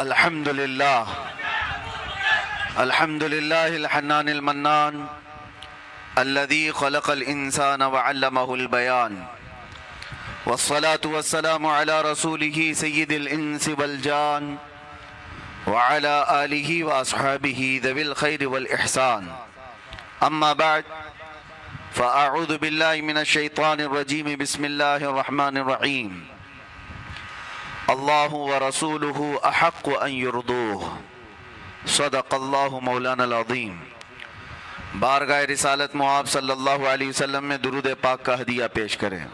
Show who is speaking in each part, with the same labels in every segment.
Speaker 1: अल्हम्दुलिल्लाह अल्हम्दुलिल्लाहिल हन्नानिल मन्नान अल्लज़ी खलक़ल इंसान व अल्लमहुल बयान वस्सलातु वस्सलामु अला रसूलिही सय्यिदिल इंसि वल जान व अला आलिही व अस्हाबिही ज़विल खैरि वल इहसान अम्मा बअद फ़अऊज़ु बिल्लाहि मिनश शैतानिर रजीम बिस्मिल्लाहिर रहमानिर रहीम अल्लाहु व रसूलुहु अहक्कु अन युर्दूह सदक़ल्लाहु मौलाना अज़ीम। बारगाह रिसालत मुआब सल्लल्लाहु अलैहि वसल्लम में दुरूद पाक का हदिया पेश करें।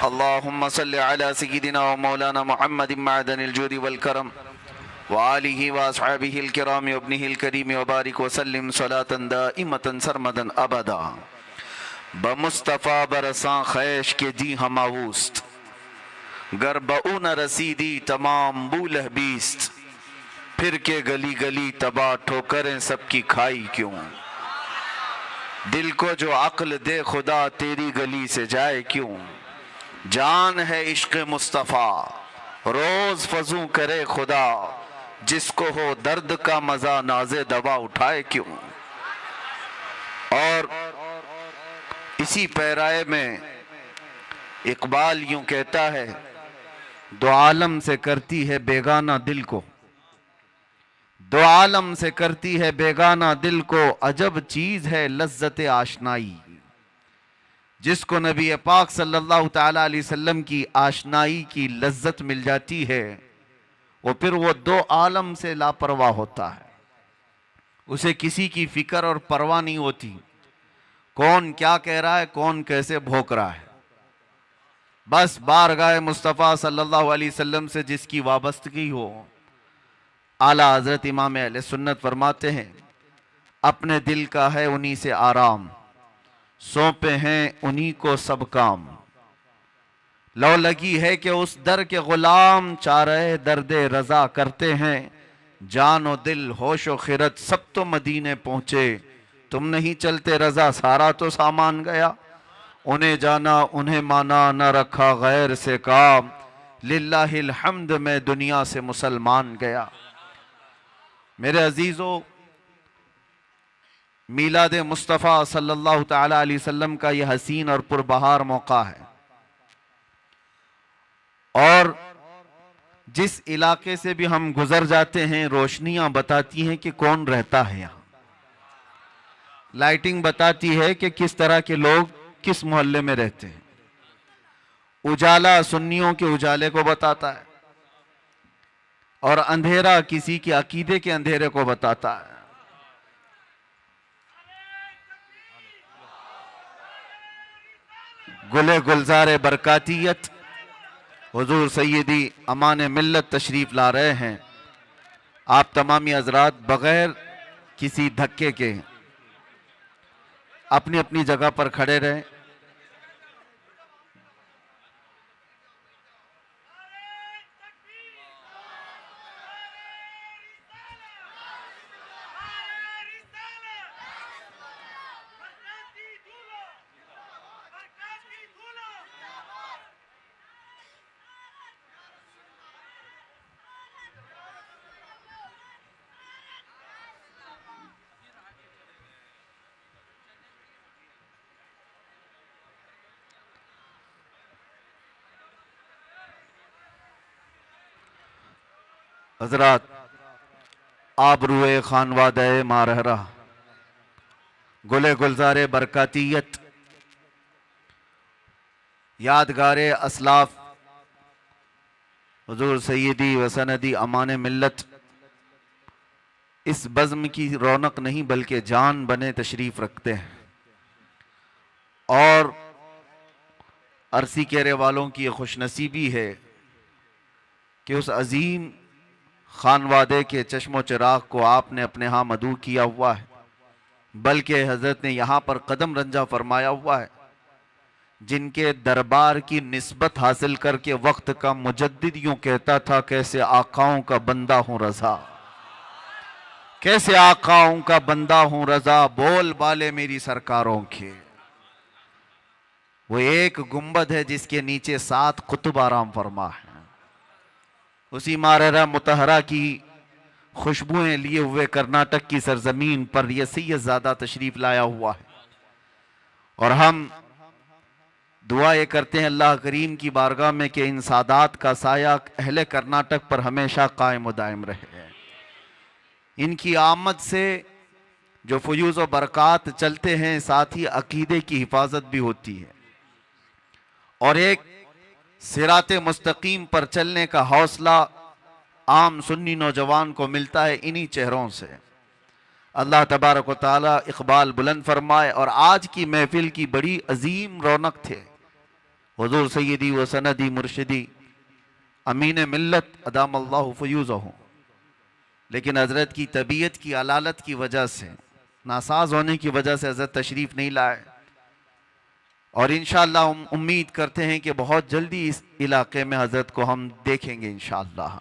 Speaker 1: अल्लाहुम्मा सल्लि अला सय्यिदिना व मौलाना मुहम्मदिन मअदनिल जूदि वल करम व आलिहि व अस्हाबिहिल किराम व इब्निहिल करीम व बारिक व सल्लिम सलातन दाइमतन सरमदन अबदा बमुस्तफ़ा बरसां खैश के जी हमावूस्त गर बऊ न रसीदी तमाम बूलह बीस्त फिर के गली गली तबाह ठोकरें सबकी खाई क्यों। दिल को जो अक्ल दे खुदा तेरी गली से जाए क्यों। जान है इश्क मुस्तफ़ा रोज फजू करे खुदा जिसको हो दर्द का मजा नाज़े दवा उठाए क्यों। और इसी पैराए में इकबाल यूं कहता है, दो आलम से करती है बेगाना दिल को, दो आलम से करती है बेगाना दिल को, अजब चीज है लज्जत आशनाई। जिसको नबी पाक सल्लल्लाहु ताला अलैहि वसल्लम की आशनाई की लज्जत मिल जाती है वो फिर वो दो आलम से लापरवाह होता है। उसे किसी की फिक्र और परवाह नहीं होती, कौन क्या कह रहा है, कौन कैसे भौंक रहा है। बस बारगाह मुस्तफ़ा सल्लल्लाहु अलैहि वसल्लम से जिसकी वाबस्तगी हो। आला हज़रत इमाम अहले सुन्नत फरमाते हैं, अपने दिल का है उन्हीं से आराम, सौंपे हैं उन्हीं को सब काम। लो लगी है कि उस दर के गुलाम, चारे दर्दे रजा करते हैं। जानो दिल होशो खिरत सब तो मदीने पहुंचे, तुम नहीं चलते रजा सारा तो सामान गया। उन्हें जाना उन्हें माना न रखा गैर से काम, लिल्लाहिल हम्द में दुनिया से मुसलमान गया। मेरे अजीजों, मीलाद मुस्तफ़ा सल्लल्लाहु ताला अलैहि वसल्लम का यह हसीन और पुरबहार मौका है। और जिस इलाके से भी हम गुजर जाते हैं रोशनियां बताती हैं कि कौन रहता है यहाँ। लाइटिंग बताती है कि किस तरह के लोग किस मोहल्ले में रहते हैं। उजाला सुन्नियों के उजाले को बताता है और अंधेरा किसी के अकीदे के अंधेरे को बताता है। गुले गुलजारे बरकातियत हुजूर सैयदी अमान मिल्लत तशरीफ ला रहे हैं। आप तमामी हजरात बगैर किसी धक्के के अपनी अपनी जगह पर खड़े रहें। हजरात, आबरूए खानवादे मारहरा, गुले गुलजारे बरकातियत, यादगारे असलाफ हुजूर सैयदी वसनदी अमान मिल्लत इस बज़्म की रौनक नहीं बल्कि जान बने तशरीफ रखते हैं। और अरसी केरे वालों की खुशनसीबी है कि उस अजीम खानवादे के चश्मो चिराग को आपने अपने यहाँ मदू किया हुआ है, बल्कि हजरत ने यहाँ पर कदम रंजा फरमाया हुआ है। जिनके दरबार की निस्बत हासिल करके वक्त का मुजद्दिद यूं कहता था, कैसे आकाओं का बंदा हूं रजा, कैसे आकाओं का बंदा हूं रजा, बोल बाले मेरी सरकारों के। वो एक गुंबद है जिसके नीचे 7 कुतुब आराम फरमा है। उसी माररा मुतहरा की खुशबुएं लिए हुए कर्नाटक की सरजमीन पर यह सैयदजादा तशरीफ लाया हुआ है। और हम दुआ ये करते हैं अल्लाह करीम की बारगाह में कि इन सादात का साया अहले कर्नाटक पर हमेशा कायम व दायम रहे। इनकी आमद से जो फयूज़ व बरक़ात चलते हैं, साथ ही अकीदे की हिफाजत भी होती है और एक सिराते मुस्तकीम पर चलने का हौसला आम सुन्नी नौजवान को मिलता है इन्हीं चेहरों से। अल्लाह तबारक व तआला इकबाल बुलंद फरमाए। और आज की महफिल की बड़ी अजीम रौनक थे हुजूर सैयदी व सनदी मुर्शिदी अमीन मिल्लत अदामल्लाहु फयूज़हु, लेकिन हजरत की तबीयत की अलालत की वजह से, नासाज होने की वजह से हजरत तशरीफ नहीं लाए। और इंशाअल्लाह हम उम्मीद करते हैं कि बहुत जल्दी इस इलाके में हजरत को हम देखेंगे इंशाअल्लाह।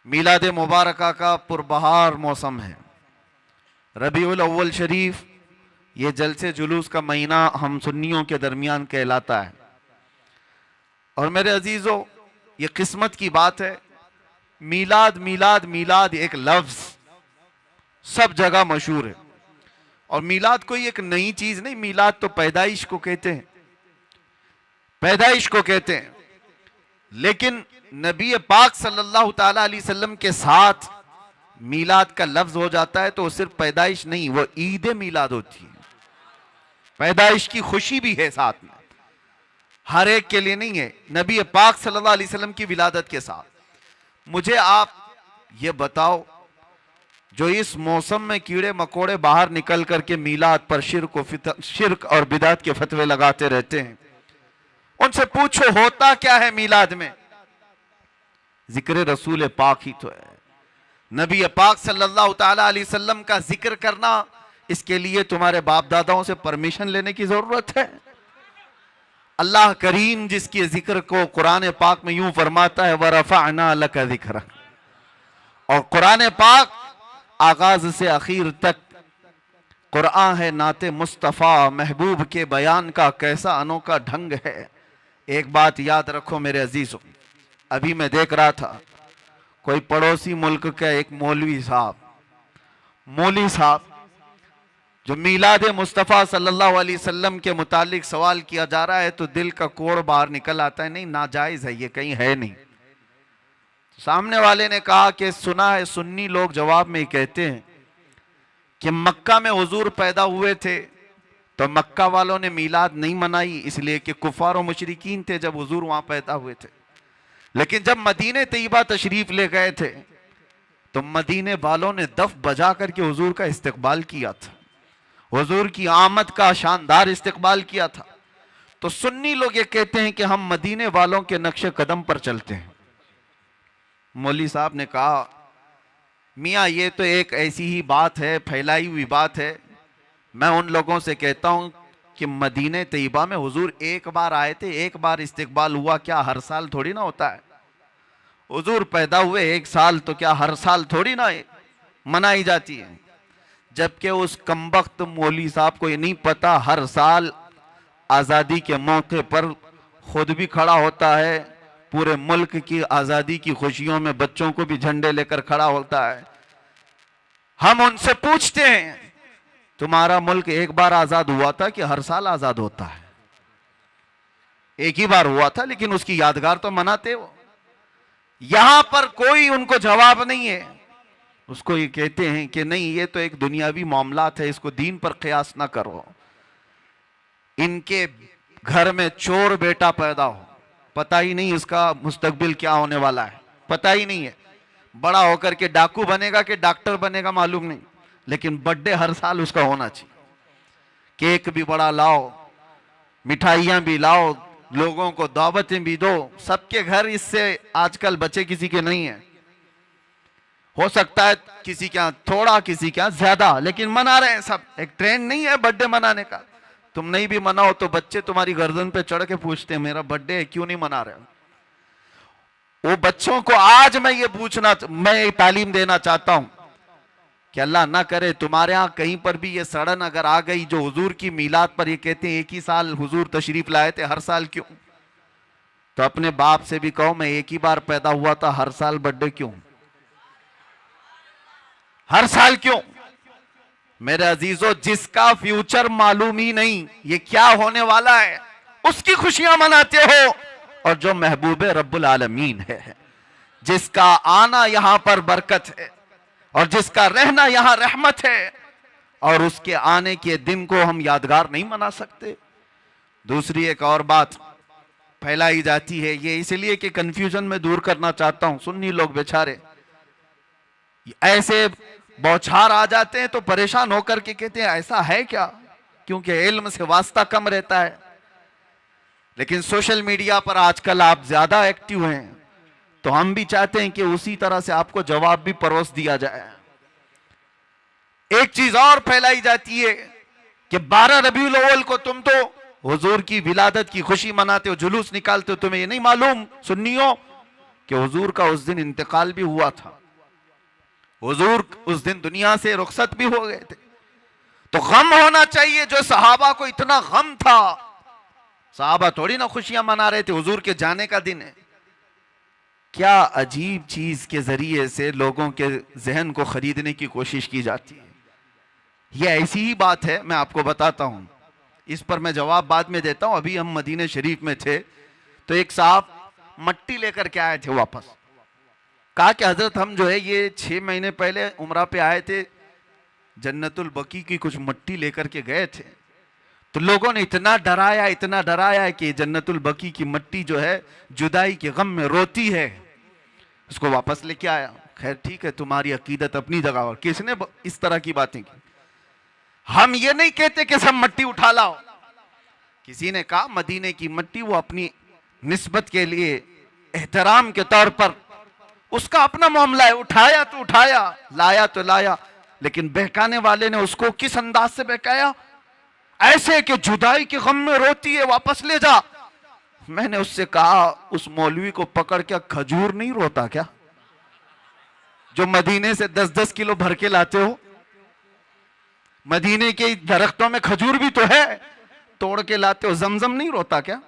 Speaker 1: मीलाद मुबारका का पुरबहार मौसम है। रबीउल अव्वल शरीफ ये जलसे जुलूस का महीना हम सुन्नियों के दरमियान कहलाता है। और मेरे अजीजों, ये किस्मत की बात है। मीलाद मीलाद मीलाद एक लफ्ज सब जगह मशहूर है। और मीलाद कोई एक नई चीज नहीं, मीलाद तो पैदाइश को कहते हैं, पैदाइश को कहते हैं। लेकिन नबी पाक सल्लल्लाहु ताला अलैहि वसल्लम के साथ मीलाद का लफ्ज हो जाता है तो वो सिर्फ पैदाइश नहीं, वो ईद मीलाद होती है। पैदाइश की खुशी भी है साथ में, हर एक के लिए नहीं है, नबी पाक सल्लल्लाहु अलैहि वसल्लम की विलादत के साथ। मुझे आप ये बताओ, जो इस मौसम में कीड़े मकोड़े बाहर निकल करके मीलाद पर शिर्क और बिदात के फतवे लगाते रहते हैं, उनसे पूछो होता क्या है मीलाद में? जिक्र रसूल पाक ही तो है। नबी पाक सल्लल्लाहु ताला अलैहि वसल्लम का जिक्र करना, इसके लिए तुम्हारे बाप दादाओं से परमिशन लेने की जरूरत है? अल्लाह करीम जिसके जिक्र को कुरान पाक में यूं फरमाता है, वरफ़अना लका ज़िक्रक, और कुरान पाक आगाज से आखिर तक कुरान है नाते मुस्तफ़ा महबूब के बयान का कैसा अनोखा ढंग है। एक बात याद रखो मेरे अजीजों, अभी मैं देख रहा था कोई पड़ोसी मुल्क का एक मौलवी साहब जो मीलाद मुस्तफ़ा सल्लल्लाहु अलैहि वसल्लम के मुतालिक सवाल किया जा रहा है तो दिल का कोड़ बाहर निकल आता है, नहीं नाजायज है, ये कहीं है नहीं। सामने वाले ने कहा कि सुना है सुन्नी लोग जवाब में कहते हैं कि मक्का में हुजूर पैदा हुए थे तो मक्का वालों ने मीलाद नहीं मनाई, इसलिए कि कुफार और मुशरिकीन थे जब हुजूर वहां पैदा हुए थे। लेकिन जब मदीने तैयबा तशरीफ ले गए थे तो मदीने वालों ने दफ बजा करके हुजूर का इस्तकबाल किया था, हुजूर की आमद का शानदार इस्तकबाल किया था। तो सुन्नी लोग ये कहते हैं कि हम मदीने वालों के नक्शे कदम पर चलते हैं। मौलवी साहब ने कहा, मियाँ ये तो एक ऐसी ही बात है, फैलाई हुई बात है। मैं उन लोगों से कहता हूं कि मदीने तैयबा में हुजूर एक बार आए थे, एक बार इस्तकबाल हुआ, क्या हर साल थोड़ी ना होता है? हुजूर पैदा हुए एक साल तो क्या हर साल थोड़ी ना मनाई जाती है? जबकि उस कमबख्त मौलवी साहब को ये नहीं पता हर साल आज़ादी के मौके पर खुद भी खड़ा होता है, पूरे मुल्क की आज़ादी की खुशियों में बच्चों को भी झंडे लेकर खड़ा होता है। हम उनसे पूछते हैं तुम्हारा मुल्क एक बार आज़ाद हुआ था कि हर साल आज़ाद होता है? एक ही बार हुआ था, लेकिन उसकी यादगार तो मनाते हो। यहां पर कोई उनको जवाब नहीं है। उसको ये कहते हैं कि नहीं ये तो एक दुनियावी मामलात है, इसको दीन पर क़यास ना करो। इनके घर में चोर बेटा पैदा हो, पता ही नहीं इसका मुस्तकबिल क्या होने वाला है, पता ही नहीं है। बड़ा होकर के डाकू बनेगा कि डॉक्टर बनेगा मालूम नहीं, लेकिन बर्थडे हर साल उसका होना चाहिए। केक भी बड़ा लाओ, मिठाइयां भी लाओ, लोगों को दावतें भी दो। सबके घर इससे आजकल बच्चे किसी के नहीं है। हो सकता है किसी के यहाँ थोड़ा, किसी के यहाँ ज्यादा, लेकिन मना रहे हैं सब। एक ट्रेंड नहीं है बर्थडे मनाने का। तुम नहीं भी मनाओ तो बच्चे तुम्हारी गर्दन पे चढ़ के पूछते हैं मेरा बर्थडे है, क्यों नहीं मना रहे हो? वो बच्चों को आज मैं ये तालीम देना चाहता हूं कि अल्लाह ना करे तुम्हारे यहाँ कहीं पर भी ये सड़न अगर आ गई जो हुजूर की मीलाद पर ये कहते हैं एक ही साल हुजूर तशरीफ लाए थे, हर साल क्यों? तो अपने बाप से भी कहो, मैं एक ही बार पैदा हुआ था, हर साल बर्थडे क्यों, हर साल क्यों? मेरे अजीजों, जिसका फ्यूचर मालूम ही नहीं ये क्या होने वाला है, उसकी खुशियां मनाते हो। और जो महबूब रब्बुल आलमीन है, जिसका आना यहां पर बरकत है और जिसका रहना यहां रहमत है, और उसके आने के दिन को हम यादगार नहीं मना सकते। दूसरी एक और बात फैलाई जाती है, ये इसलिए कि कंफ्यूजन में दूर करना चाहता हूं। सुन्नी लोग बेचारे ऐसे बौछार आ जाते हैं तो परेशान होकर के कहते हैं ऐसा है क्या, क्योंकि इल्म से वास्ता कम रहता है। लेकिन सोशल मीडिया पर आजकल आप ज्यादा एक्टिव हैं, तो हम भी चाहते हैं कि उसी तरह से आपको जवाब भी परोस दिया जाए। एक चीज और फैलाई जाती है कि 12 रबीउल अव्वल को तुम तो हुजूर की विलादत की खुशी मनाते हो, जुलूस निकालते हो, तुम्हें ये नहीं मालूम सुन्नियों कि हुजूर का उस दिन इंतकाल भी हुआ था, हुजूर उस दिन दुनिया से रुखसत भी हो गए थे। तो गम होना चाहिए, जो सहाबा को इतना गम था। सहाबा थोड़ी ना खुशियां मना रहे थे, हुजूर के जाने का दिन है। क्या अजीब चीज के जरिए से लोगों के जहन को खरीदने की कोशिश की जाती है। यह ऐसी ही बात है, मैं आपको बताता हूं, इस पर मैं जवाब बाद में देता हूं। अभी हम मदीने शरीफ में थे तो एक साहब मट्टी लेकर के आए थे वापस। कहा कि हजरत हम जो है ये 6 महीने पहले उम्रा पे आए थे, जन्नतुल बकी की कुछ मट्टी लेकर के गए थे, तो लोगों ने इतना डराया कि जन्नतुल बकी की मट्टी जो है जुदाई के गम में रोती है, उसको वापस लेके आया। खैर ठीक है, तुम्हारी अकीदत अपनी जगह, और किसने इस तरह की बातें की। हम ये नहीं कहते कि सब मट्टी उठा लाओ। किसी ने कहा मदीने की मट्टी वो अपनी निस्बत के लिए एहतराम के तौर पर उसका अपना मामला है, उठाया तो उठाया, लाया तो लाया, लेकिन बहकाने वाले ने उसको किस अंदाज से बहकाया, ऐसे कि जुदाई के गम में रोती है, वापस ले जा। मैंने उससे कहा उस मौलवी को पकड़ के, खजूर नहीं रोता क्या, जो मदीने से 10-10 किलो भर के लाते हो? मदीने के दरख्तों में खजूर भी तो है, तोड़ के लाते हो। जमजम नहीं रोता क्या,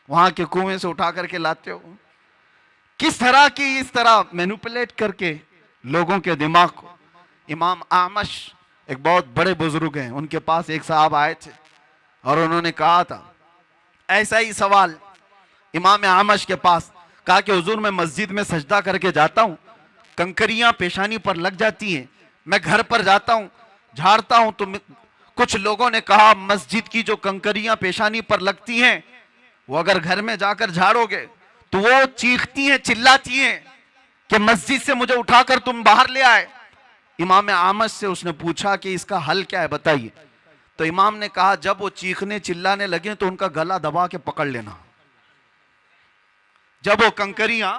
Speaker 1: वहां के कुएं से उठा करके लाते हो? किस तरह की इस तरह मैनिपुलेट करके लोगों के दिमाग को। इमाम आमश एक बहुत बड़े बुजुर्ग हैं, उनके पास एक साहब आए थे और उन्होंने कहा था ऐसा ही सवाल इमाम आमश के पास। कहा कि हुजूर मैं मस्जिद में सजदा करके जाता हूं, कंकरियां पेशानी पर लग जाती हैं, मैं घर पर जाता हूं झाड़ता हूं, तो कुछ लोगों ने कहा मस्जिद की जो कंकरियां पेशानी पर लगती हैं वो अगर घर में जाकर झाड़ोगे तो वो चीखती हैं, चिल्लाती हैं कि मस्जिद से मुझे उठाकर तुम बाहर ले आए। इमाम आमश से उसने पूछा कि इसका हल क्या है बताइए। तो इमाम ने कहा जब वो चीखने चिल्लाने लगे तो उनका गला दबा के पकड़ लेना। जब वो कंकरियां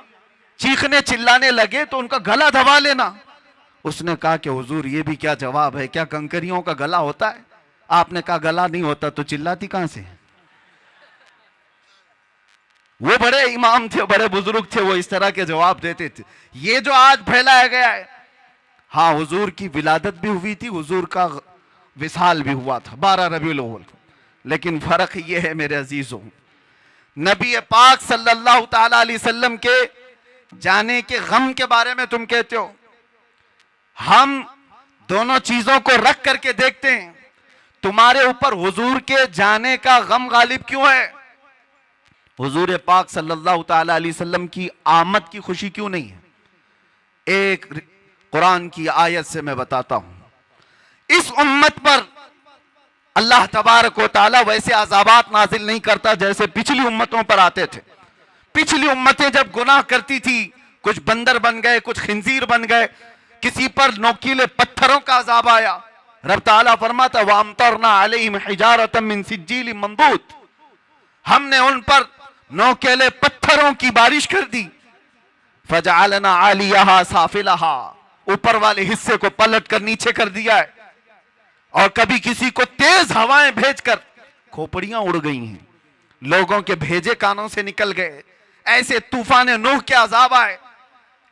Speaker 1: चीखने चिल्लाने लगे तो उनका गला दबा लेना। उसने कहा कि हुजूर ये भी क्या जवाब है, क्या कंकरियों का गला होता है? आपने कहा गला नहीं होता तो चिल्लाती कहां से? वो बड़े इमाम थे, बड़े बुजुर्ग थे, वो इस तरह के जवाब देते थे। ये जो आज फैलाया गया है, हाँ हुजूर की विलादत भी हुई थी, हुजूर का विसाल भी हुआ था 12 रबीउल अव्वल को, लेकिन फर्क ये है मेरे अजीजों, नबी पाक सल्लल्लाहु ताला अलैहि वसल्लम के जाने के गम के बारे में तुम कहते हो। हम दोनों चीजों को रख करके देखते हैं, तुम्हारे ऊपर हुजूर के जाने का गम गालिब क्यों है? हुजूर पाक सल्लल्लाहु ताला अलैहि वसल्लम की आमद की खुशी क्यों नहीं है? एक कुरान की आयत से मैं बताता हूं। इस उम्मत पर अल्लाह तबारक व तआला वैसे अज़ाबात नाजिल नहीं करता जैसे पिछली उम्मतों पर आते थे। पिछली उम्मतें जब गुनाह करती थी, कुछ बंदर बन गए, कुछ खिंजीर बन गए, किसी पर नोकीले पत्थरों का अज़ाब आया। रब तआला फरमाता वअमतरना अलैहिम हिजारतम मिन सिज्जील मंदूद, हमने उन पर नोकेले पत्थरों की बारिश कर दी। फजअलना आलियहा साफिलहा, ऊपर वाले हिस्से को पलट कर नीचे कर दिया है। और कभी किसी को तेज हवाएं भेजकर खोपड़ियां उड़ गई हैं, लोगों के भेजे कानों से निकल गए। ऐसे तूफान नूह के अज़ाब आए।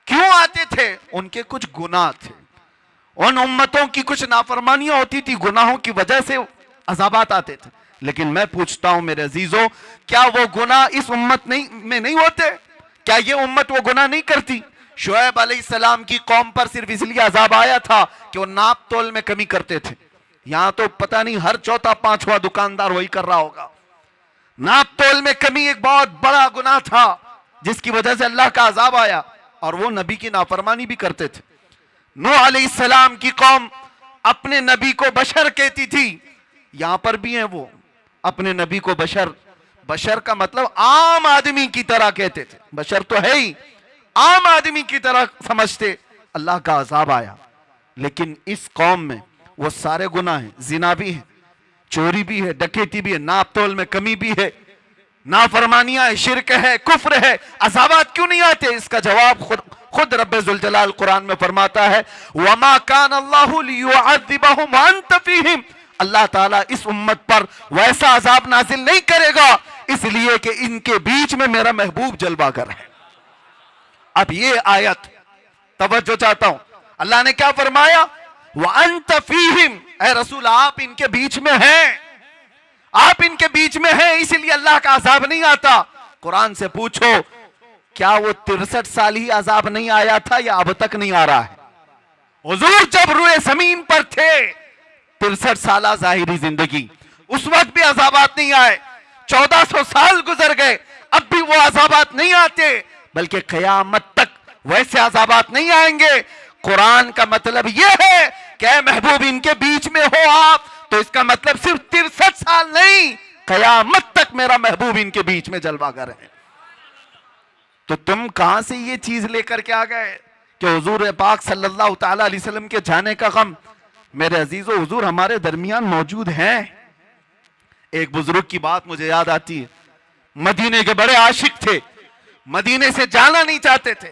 Speaker 1: क्यों आते थे? उनके कुछ गुनाह थे, उन उम्मतों की कुछ नाफरमानियां होती थी, गुनाहों की वजह से अज़ाबात आते थे। लेकिन मैं पूछता हूं मेरे अजीजों, क्या वो गुनाह इस उम्मत में नहीं होते? क्या ये उम्मत वो गुनाह नहीं करती? शुएब अलैहिस्सलाम की कौम पर सिर्फ इसलिए अजाब आया था कि वो नाप तोल में कमी करते थे। यहां तो पता नहीं हर चौथा पांचवा दुकानदार वही कर रहा होगा। नाप तोल में कमी एक बहुत बड़ा गुनाह था जिसकी वजह से अल्लाह का अजाब आया, और वो नबी की नाफरमानी भी करते थे। नूह अलैहिस्सलाम की कौम अपने नबी को बशर कहती थी। यहां पर भी है वो अपने नबी को बशर, बशर का मतलब आम आदमी की तरह कहते थे। बशर तो है ही, आम आदमी की तरह समझते। अल्लाह का अजाब आया। लेकिन इस कौम में वो सारे गुनाह हैं, जिना भी है, चोरी भी है, डकैती भी है, नाप तोल में कमी भी है, नाफरमानियां है, शिरक है, कुफ्र है। अजाबात क्यों नहीं आते? इसका जवाब खुद रब्बे जुल जलाल कुरान में फरमाता है, वमा कान अल्लाहु लियुअज़्ज़िबहुम व अंत फीहिम। अल्लाह ताला इस उम्मत पर वैसा अजाब नाजिल नहीं करेगा इसलिए कि इनके बीच में मेरा महबूब जलवागर है। अब ये आयत तवज्जो चाहता हूं, अल्लाह ने क्या फरमाया? व अंत फीहिम, ऐ रसूल आप इनके बीच में हैं, आप इनके बीच में हैं, इसलिए अल्लाह का अजाब नहीं आता। कुरान से पूछो, क्या वो 63 साल ही अजाब नहीं आया था या अब तक नहीं आ रहा है? हुजूर जब रुए जमीन पर थे 63 साल जाहिरी जिंदगी, उस वक्त भी अजाबात नहीं आए। 1400 साल गुजर गए, अब भी वो अजाबात नहीं आते, बल्कि कयामत तक वैसे अजाबात नहीं आएंगे। कुरान का मतलब यह है कि महबूब इनके बीच में हो आप, तो इसका मतलब सिर्फ 63 साल नहीं, कयामत तक मेरा महबूब इनके बीच में जलवागर है। तो तुम कहां से ये चीज लेकर के आ गए कि हुजूर पाक सल्लल्लाहु ताला अलैहि वसल्लम के जाने का गम? मेरे अजीजों, हुजूर हमारे दरमियान मौजूद हैं। एक बुजुर्ग की बात मुझे याद आती है। मदीने के बड़े आशिक थे, मदीने से जाना नहीं चाहते थे।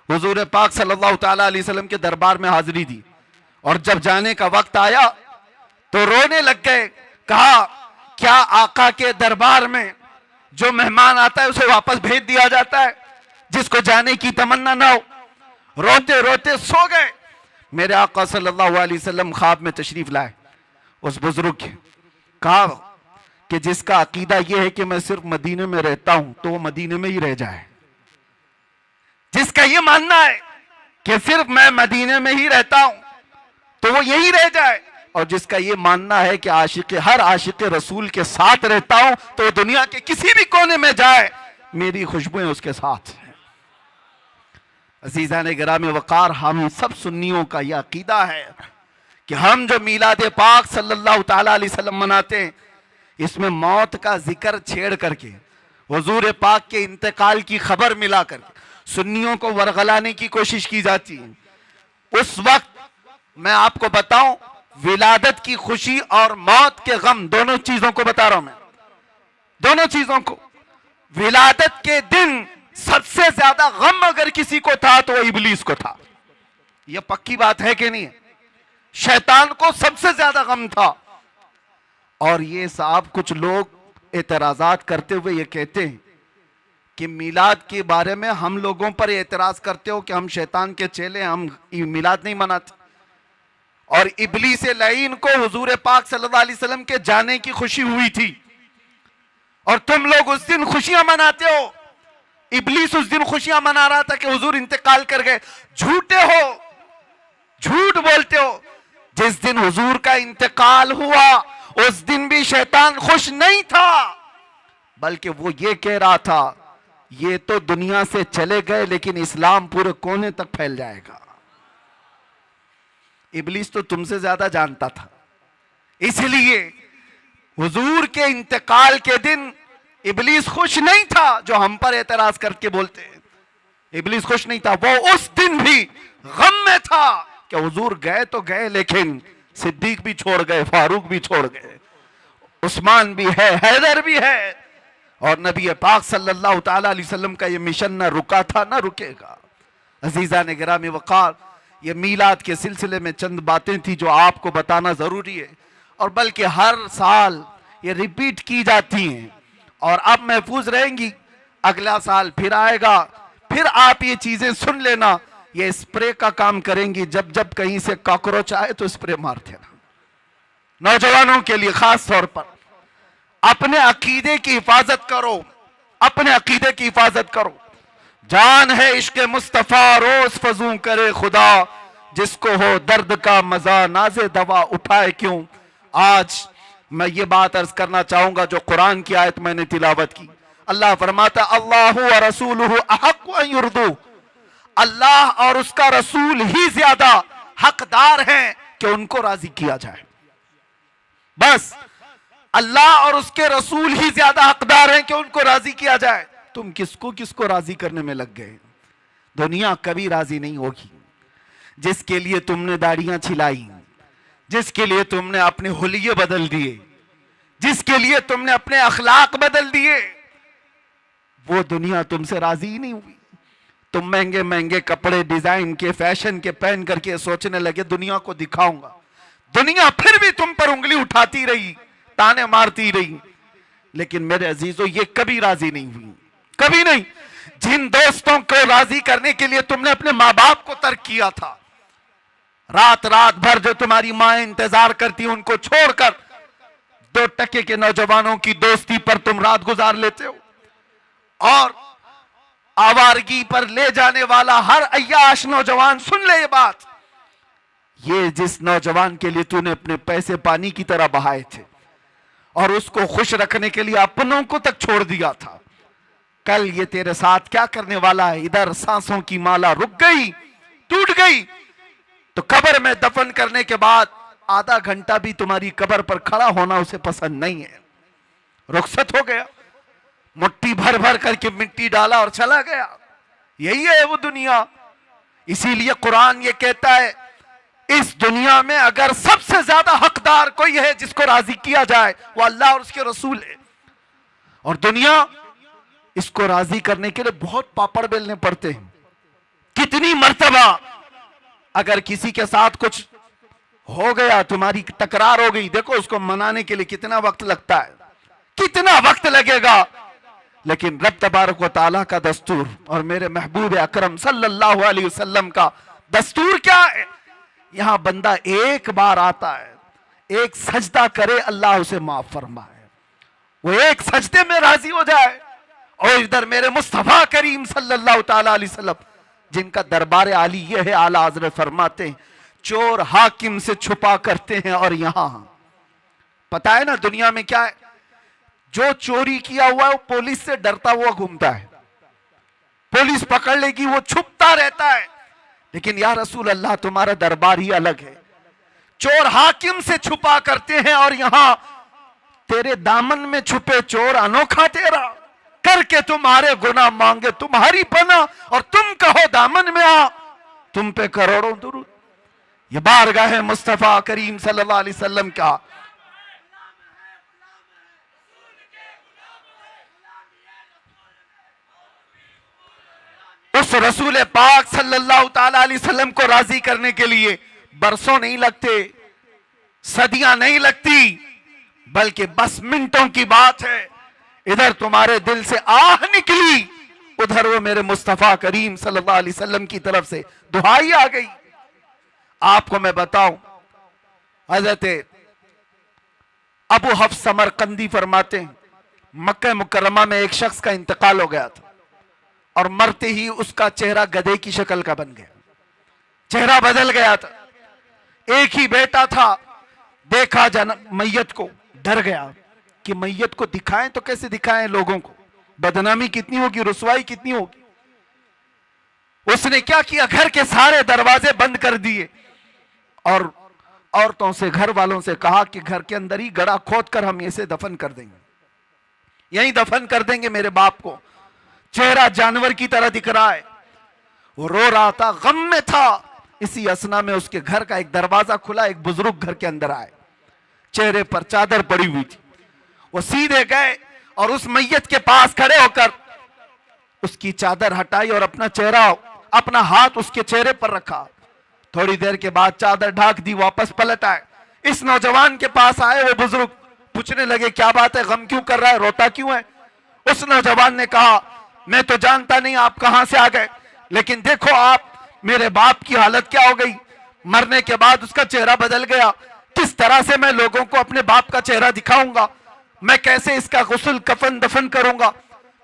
Speaker 1: हुजूर पाक सल्लल्लाहु ताला अलैहि वसल्लम के दरबार में हाजिरी दी, और जब जाने का वक्त आया तो रोने लग गए। कहा, क्या आका के दरबार में जो मेहमान आता है उसे वापस भेज दिया जाता है, जिसको जाने की तमन्ना ना हो? रोते रोते सो गए। मेरे आका सल्लल्लाहु अलैहि वसल्लम ख्वाब में तशरीफ लाए उस बुजुर्ग के। कहा कि जिसका अकीदा यह है कि मैं सिर्फ मदीने में रहता हूं तो वो मदीने में ही रह जाए। जिसका यह मानना है कि सिर्फ मैं मदीने में ही रहता हूं तो वो यही रह जाए, और जिसका यह मानना है कि हर आशिक रसूल के साथ रहता हूं तो वो दुनिया के किसी भी कोने में जाए, मेरी खुशबुएं उसके साथ हैं। अजीज़ान गिरामी वक़ार, हम सब सुन्नियों का यह अकीदा है कि हम जो मीलाद पाक सल्लल्लाहु ताला अलैहि वसल्लम मनाते हैं, इसमें मौत का जिक्र छेड़ करके, हुजूर पाक के इंतकाल की खबर मिला करके सुन्नियों को वरगलाने की कोशिश की जाती है। उस वक्त मैं आपको बताऊं, विलादत की खुशी और मौत के गम, दोनों चीजों को बता रहा हूं मैं, दोनों चीजों को। विलादत के दिन सबसे ज्यादा गम अगर किसी को था तो इबलीस को था। यह पक्की बात है कि नहीं? शैतान को सबसे ज्यादा गम था। और ये साहब कुछ लोग एतराजात करते हुए ये कहते हैं कि मिलाद के बारे में हम लोगों पर एतराज करते हो कि हम शैतान के चेले, हम मिलाद नहीं मनाते। और इबलीस लईन को हुजूर पाक सल्लल्लाहु अलैहि वसल्लम के जाने की खुशी हुई थी, और तुम लोग उस दिन खुशियां मनाते हो। इबलीस उस दिन खुशियां मना रहा था कि हुजूर इंतकाल कर गए। झूठे हो, झूठ बोलते हो। जिस दिन हुजूर का इंतकाल हुआ उस दिन भी शैतान खुश नहीं था, बल्कि वो ये कह रहा था, ये तो दुनिया से चले गए लेकिन इस्लाम पूरे कोने तक फैल जाएगा। इबलीस तो तुमसे ज्यादा जानता था, इसलिए हुजूर के इंतकाल के दिन इबलीस खुश नहीं था जो हम पर एतराज करके बोलते हैं। इबलीस खुश नहीं था, वो उस दिन भी गम में था कि हुजूर गए तो गए, लेकिन सिद्दीक भी छोड़ गए, फारूक भी छोड़ गए, उस्मान भी है, हैदर भी है, और नबी पाक सल्लल्लाहु ताला अलैहि वसल्लम का ये मिशन ना रुका था ना रुकेगा। अजीज़ान गिरामी वक़ार, ये मीलाद के सिलसिले में चंद बातें थी जो आपको बताना जरूरी है, और बल्कि हर साल ये रिपीट की जाती हैं और अब महफूज रहेंगी। अगला साल फिर आएगा, फिर आप ये चीजें सुन लेना। ये स्प्रे का काम करेंगी, जब जब कहीं से कॉकरोच आए तो स्प्रे मार देना, नौजवानों के लिए खास तौर पर। अपने अकीदे की हिफाजत करो, अपने अकीदे की हिफाजत करो। जान है इश्क मुस्तफा रोज फजू करे खुदा, जिसको हो दर्द का मजा नाजे दवा उठाए क्यों। आज मैं ये बात अर्ज करना चाहूंगा जो कुरान की आयत मैंने तिलावत की। अल्लाह फरमाता अल्लाहु व रसूलुहु अहक्कु अन युर्दू, अल्लाह और उसका रसूल ही ज्यादा हकदार हैं कि उनको राजी किया जाए। बस अल्लाह और उसके रसूल ही ज्यादा हकदार हैं कि उनको राजी किया जाए। तुम किसको किसको राजी करने में लग गए। दुनिया कभी राजी नहीं होगी। जिसके लिए तुमने दाढ़ियां छिलाई, जिसके लिए तुमने अपने हुलिये बदल दिए, जिसके लिए तुमने अपने अखलाक बदल दिए, वो दुनिया तुमसे राजी ही नहीं हुई। तुम महंगे महंगे कपड़े डिजाइन के फैशन के पहन करके सोचने लगे दुनिया को दिखाऊंगा। दुनिया फिर भी तुम पर उंगली उठाती रही, ताने मारती रही, लेकिन मेरे अजीजों ये कभी राजी नहीं हुई, कभी नहीं। जिन दोस्तों को राजी करने के लिए तुमने अपने माँ बाप को तर्क किया था, रात रात भर जो तुम्हारी माँ इंतजार करती उनको छोड़कर 2% के नौजवानों की दोस्ती पर तुम रात गुजार लेते हो, और आवारगी पर ले जाने वाला हर अय्याश नौजवान, सुन ले ये बात, ये जिस नौजवान के लिए तूने अपने पैसे पानी की तरह बहाए थे और उसको खुश रखने के लिए अपनों को तक छोड़ दिया था, कल ये तेरे साथ क्या करने वाला है। इधर सांसों की माला रुक गई, टूट गई, तो कब्र में दफन करने के बाद आधा घंटा भी तुम्हारी कब्र पर खड़ा होना उसे पसंद नहीं है। रुखसत हो गया, मुट्ठी भर भर करके मिट्टी डाला और चला गया। यही है वो दुनिया। इसीलिए कुरान ये कहता है इस दुनिया में अगर सबसे ज्यादा हकदार कोई है जिसको राजी किया जाए वो अल्लाह और उसके रसूल है। और दुनिया इसको राजी करने के लिए बहुत पापड़ बेलने पड़ते हैं। कितनी मर्तबा अगर किसी के साथ कुछ हो गया, तुम्हारी तकरार हो गई, देखो उसको मनाने के लिए कितना वक्त लगता है, कितना वक्त लगेगा, लेकिन रब तबारक व तआला का दस्तूर और मेरे महबूब अकरम सल्लल्लाहु अलैहि वसल्लम का दस्तूर क्या है। यहां बंदा एक बार आता है, एक सजदा करे, अल्लाह उसे माफ फरमाए, वो एक सजदे में राजी हो जाए। और इधर मेरे मुस्तफा करीम सल्लल्लाहु तआला अलैहि वसल्लम जिनका दरबार आली ये है, आला हज़रत फरमाते हैं चोर हाकिम से छुपा करते हैं। और यहां पता है ना दुनिया में क्या है, जो चोरी किया हुआ है वो पुलिस से डरता हुआ घूमता है, पुलिस पकड़ लेगी वो छुपता रहता है। लेकिन या रसूल अल्लाह तुम्हारा दरबार ही अलग है, चोर हाकिम से छुपा करते हैं और यहां तेरे दामन में छुपे चोर अनोखा तेरा करके तुम्हारे गुनाह मांगे तुम्हारी पना और तुम कहो दामन में आ, तुम पे करोड़ों दुरूद। ये बारगाह मुस्तफा करीम सल्लल्लाहु अलैहि वसल्लम का उस रसूल पाक सल्लल्लाहु ताला अलैहि वसल्लम को राजी करने के लिए बरसों नहीं लगते, सदियां नहीं लगती, बल्कि बस मिनटों की बात है। इधर तुम्हारे दिल से आह निकली, उधर वो मेरे मुस्तफा करीम सल्लल्लाहु अलैहि वसल्लम की तरफ से दुहाई आ गई। आपको मैं बताऊं, हजरत अबू हफ्स समरकंदी फरमाते हैं मक्का मुकर्रमा में एक शख्स का इंतकाल हो गया था और मरते ही उसका चेहरा गधे की शक्ल का बन गया, चेहरा बदल गया था। एक ही बेटा था, देखा मैयत को, डर गया कि मैयत को दिखाएं तो कैसे दिखाएं लोगों को, बदनामी कितनी होगी, रुसवाई कितनी होगी। उसने क्या किया, घर के सारे दरवाजे बंद कर दिए और औरतों से, घर वालों से कहा कि घर के अंदर ही गड़ा खोद कर हम इसे दफन कर देंगे, यहीं दफन कर देंगे मेरे बाप को। चेहरा जानवर की तरह दिख रहा है, वो रो रहा था, गम में था। इसी असना में उसके घर का एक दरवाजा खुला, एक बुजुर्ग घर के अंदर आए, चेहरे पर चादर पड़ी हुई थी। वो सीधे गए और उस मैयत के पास खड़े होकर उसकी चादर हटाई और अपना चेहरा, अपना हाथ उसके चेहरे पर रखा। थोड़ी देर के बाद चादर ढाक दी, वापस पलट आए। इस नौजवान के पास आए वो बुजुर्ग, पूछने लगे क्या बात है, गम क्यों कर रहा है, रोता क्यों है। उस नौजवान ने कहा मैं तो जानता नहीं आप कहां से आ गए, लेकिन देखो आप मेरे बाप की हालत क्या हो गई, मरने के बाद उसका चेहरा बदल गया, किस तरह से मैं लोगों को अपने बाप का चेहरा दिखाऊंगा। मैं कैसे इसका गुस्ल कफन दफन करूंगा,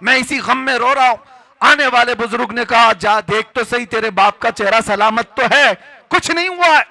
Speaker 1: मैं इसी गम में रो रहा हूं। आने वाले बुजुर्ग ने कहा, जा देख तो सही, तेरे बाप का चेहरा सलामत तो है, कुछ नहीं हुआ है।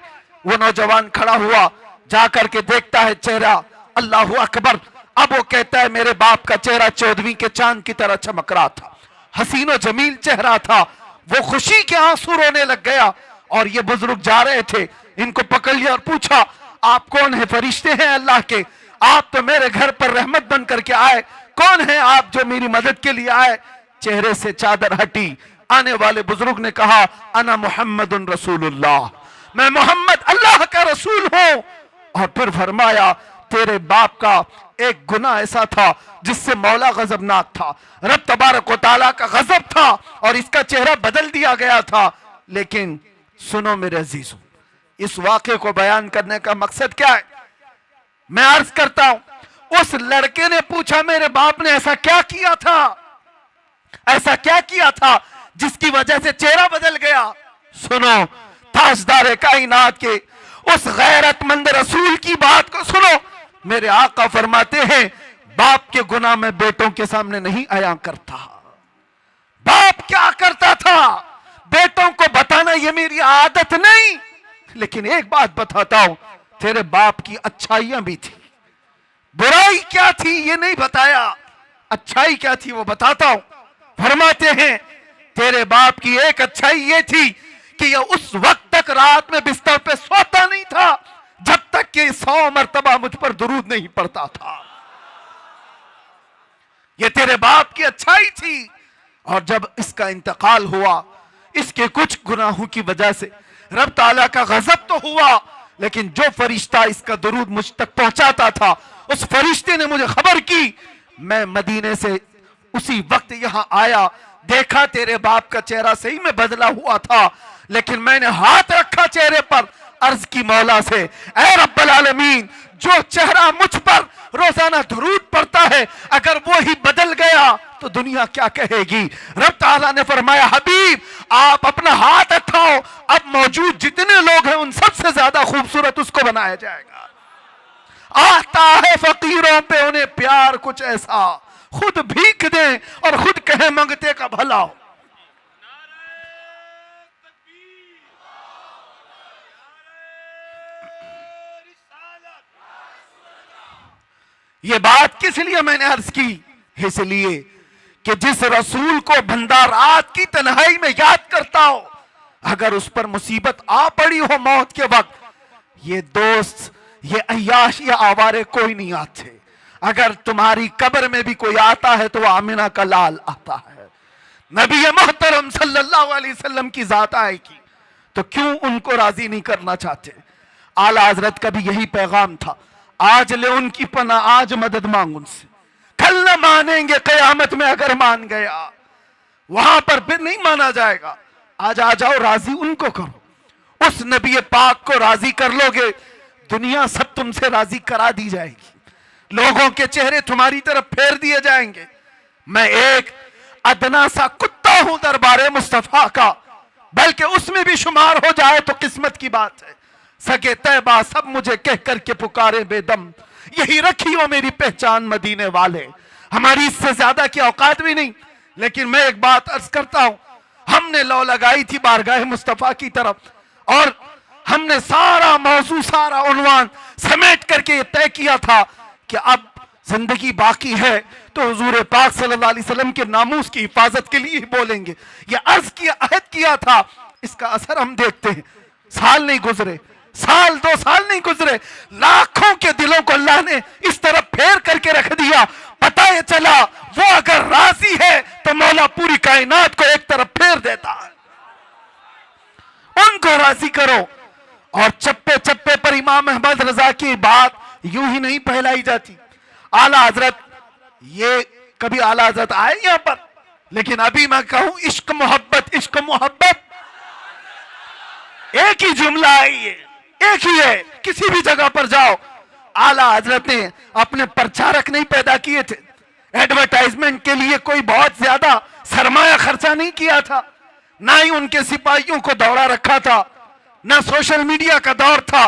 Speaker 1: वो नौजवान खड़ा हुआ, जा करके देखता है चेहरा, अल्लाह अकबर। अब वो कहता है, मेरे बाप का चेहरा 14वीं के चांद की तरह चमक रहा था, हसीनो जमील चेहरा था। वो खुशी के आंसू रोने लग गया। और ये बुजुर्ग जा रहे थे, इनको पकड़ लिया और पूछा, आप कौन है? फरिश्ते हैं अल्लाह के, आप तो मेरे घर पर रहमत बन करके आए, कौन है आप जो मेरी मदद के लिए आए? चेहरे से चादर हटी। आने वाले बुजुर्ग ने कहा, अना मुहम्मदुन रसूलुल्लाह, मैं मोहम्मद अल्लाह का रसूल हूं। और फिर फरमाया, तेरे बाप का एक गुनाह ऐसा था जिससे मौला गजबनाक था, रब तबारक व तआला का गजब था और इसका चेहरा बदल दिया गया था। लेकिन सुनो मेरे अजीजों, इस वाक़े को बयान करने का मकसद क्या है? मैं अर्ज करता हूं, उस लड़के ने पूछा, मेरे बाप ने ऐसा क्या किया था, ऐसा क्या किया था जिसकी वजह से चेहरा बदल गया? सुनो, ताजदार कायनात के उस गैरतमंद रसूल की बात को सुनो। मेरे आका फरमाते हैं, बाप के गुनाह में बेटों के सामने नहीं आया करता। बाप क्या करता था, बेटों को बताना ये मेरी आदत नहीं, लेकिन एक बात बताता हूं, तेरे बाप की अच्छाइयां भी थी, बुराई क्या थी ये नहीं बताया, अच्छाई क्या थी वो बताता हूं। फरमाते हैं, तेरे बाप की एक अच्छाई ये थी कि ये उस वक्त तक रात में बिस्तर पे सोता नहीं था जब तक कि 100 मर्तबा मुझ पर दुरूद नहीं पड़ता था। ये तेरे बाप की अच्छाई थी। और जब इसका इंतकाल हुआ, इसके कुछ गुनाहों की वजह से रब ताला का गजब तो हुआ, लेकिन जो फरिश्ता इसका दुरूद मुझ तक पहुंचाता था, उस फरिश्ते ने मुझे खबर की। मैं मदीने से उसी वक्त यहां आया, देखा तेरे बाप का चेहरा सही में बदला हुआ था, लेकिन मैंने हाथ रखा चेहरे पर, अर्ज की मौला से, ऐ रब्बल आलमीन, जो चेहरा मुझ पर रोजाना दुरूद पड़ता है, अगर वो ही बदल गया तो दुनिया क्या कहेगी? रब ताला ने फरमाया, हबीब आप अपना हाथ उठाओ, अब मौजूद जितने लोग हैं उन सबसे ज्यादा खूबसूरत उसको बनाया जाएगा। आता है फकीरों पे उन्हें प्यार कुछ ऐसा, खुद भीख दें और खुद कहे मंगते का भला हो। ये बात किस लिए मैंने अर्ज की? इसलिए कि जिस रसूल को बंदा रात की तन्हाई में याद करता हो, अगर उस पर मुसीबत आ पड़ी हो मौत के वक्त, ये दोस्त, ये अय्याश, ये आवारे कोई नहीं आते। अगर तुम्हारी कब्र में भी कोई आता है तो आमिना का लाल आता है, नबी मोहतरम सल्लल्लाहु अलैहि वसल्लम की जात आएगी, तो क्यों उनको राजी नहीं करना चाहते? आला हजरत का भी यही पैगाम था, आज ले उनकी पना, आज मदद मांग उनसे, कल न मानेंगे कयामत में अगर मान गया, वहां पर फिर नहीं माना जाएगा। आज आ जाओ, राजी उनको करो, उस नबी पाक को राजी कर लोगे, दुनिया सब तुमसे राजी करा दी जाएगी, लोगों के चेहरे तुम्हारी तरफ फेर दिए जाएंगे। मैं एक अदना सा कुत्ता हूं दरबारे मुस्तफा का, बल्कि उसमें भी शुमार हो जाए तो किस्मत की बात है। सगे तैबा सब मुझे कह करके पुकारे बेदम, यही रखी हो मेरी पहचान मदीने वाले। हमारी इससे ज्यादा की औकात भी नहीं, लेकिन मैं एक बात अर्ज करता हूं, हमने लौ लगाई थी बारगाह मुस्तफा की तरफ, और हमने सारा मौजू, सारा उन्वान समेट करके ये तय किया था कि अब जिंदगी बाकी है तो हुजूर पाक सल्लल्लाहु अलैहि वसल्लम के नामूस की हिफाजत के लिए ही बोलेंगे। ये अर्ज किया, अहद किया था, इसका असर हम देखते हैं। साल नहीं गुजरे, साल 2 साल नहीं गुजरे, लाखों के दिलों को अल्लाह ने इस तरफ फेर करके रख दिया। पता ये चला वो अगर राजी है तो मौला पूरी कायनात को एक तरफ फेर देता है। उनको राजी करो। और चप्पे चप्पे पर इमाम अहमद रजा की बात यूं ही नहीं फैलाई जाती। आला हजरत, ये कभी आला हजरत आए यहां पर, लेकिन अभी मैं कहूं इश्क मोहब्बत, इश्क मोहब्बत एक ही जुमला आई है, एक ही है, किसी भी जगह पर जाओ। आला हजरत ने अपने प्रचारक नहीं पैदा किए थे, एडवर्टाइजमेंट के लिए कोई बहुत ज्यादा सरमाया खर्चा नहीं किया था, ना ही उनके सिपाहियों को दौड़ा रखा था, ना सोशल मीडिया का दौर था।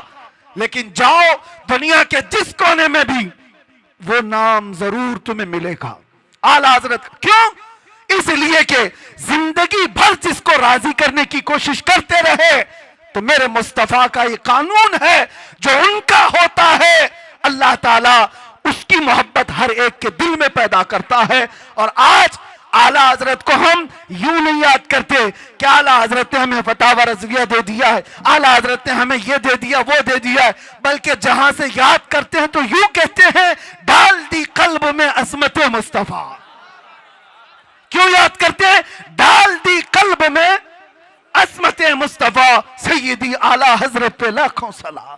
Speaker 1: लेकिन जाओ दुनिया के जिस कोने में भी
Speaker 2: वो नाम जरूर तुम्हें मिलेगा। आला हजरत क्यों? इसलिए कि जिंदगी भर जिसको राजी करने की कोशिश करते रहे, तो मेरे मुस्तफा का ये कानून है, जो उनका होता है अल्लाह ताला उसकी मोहब्बत हर एक के दिल में पैदा करता है। और आज आला हजरत को हम यूं नहीं याद करते कि आला हजरत ने हमें फतावा रज़विया दे दिया है, आला हजरत ने हमें ये दे दिया वो दे दिया है, बल्कि जहां से याद करते हैं तो यूं कहते हैं, डाल दी कल्ब में अज़मत मुस्तफा। क्यों याद करते हैं? डाल दी कल्ब में अज़मत मुस्तफा। सैयदी आला हजरत पे लाखों सलाम।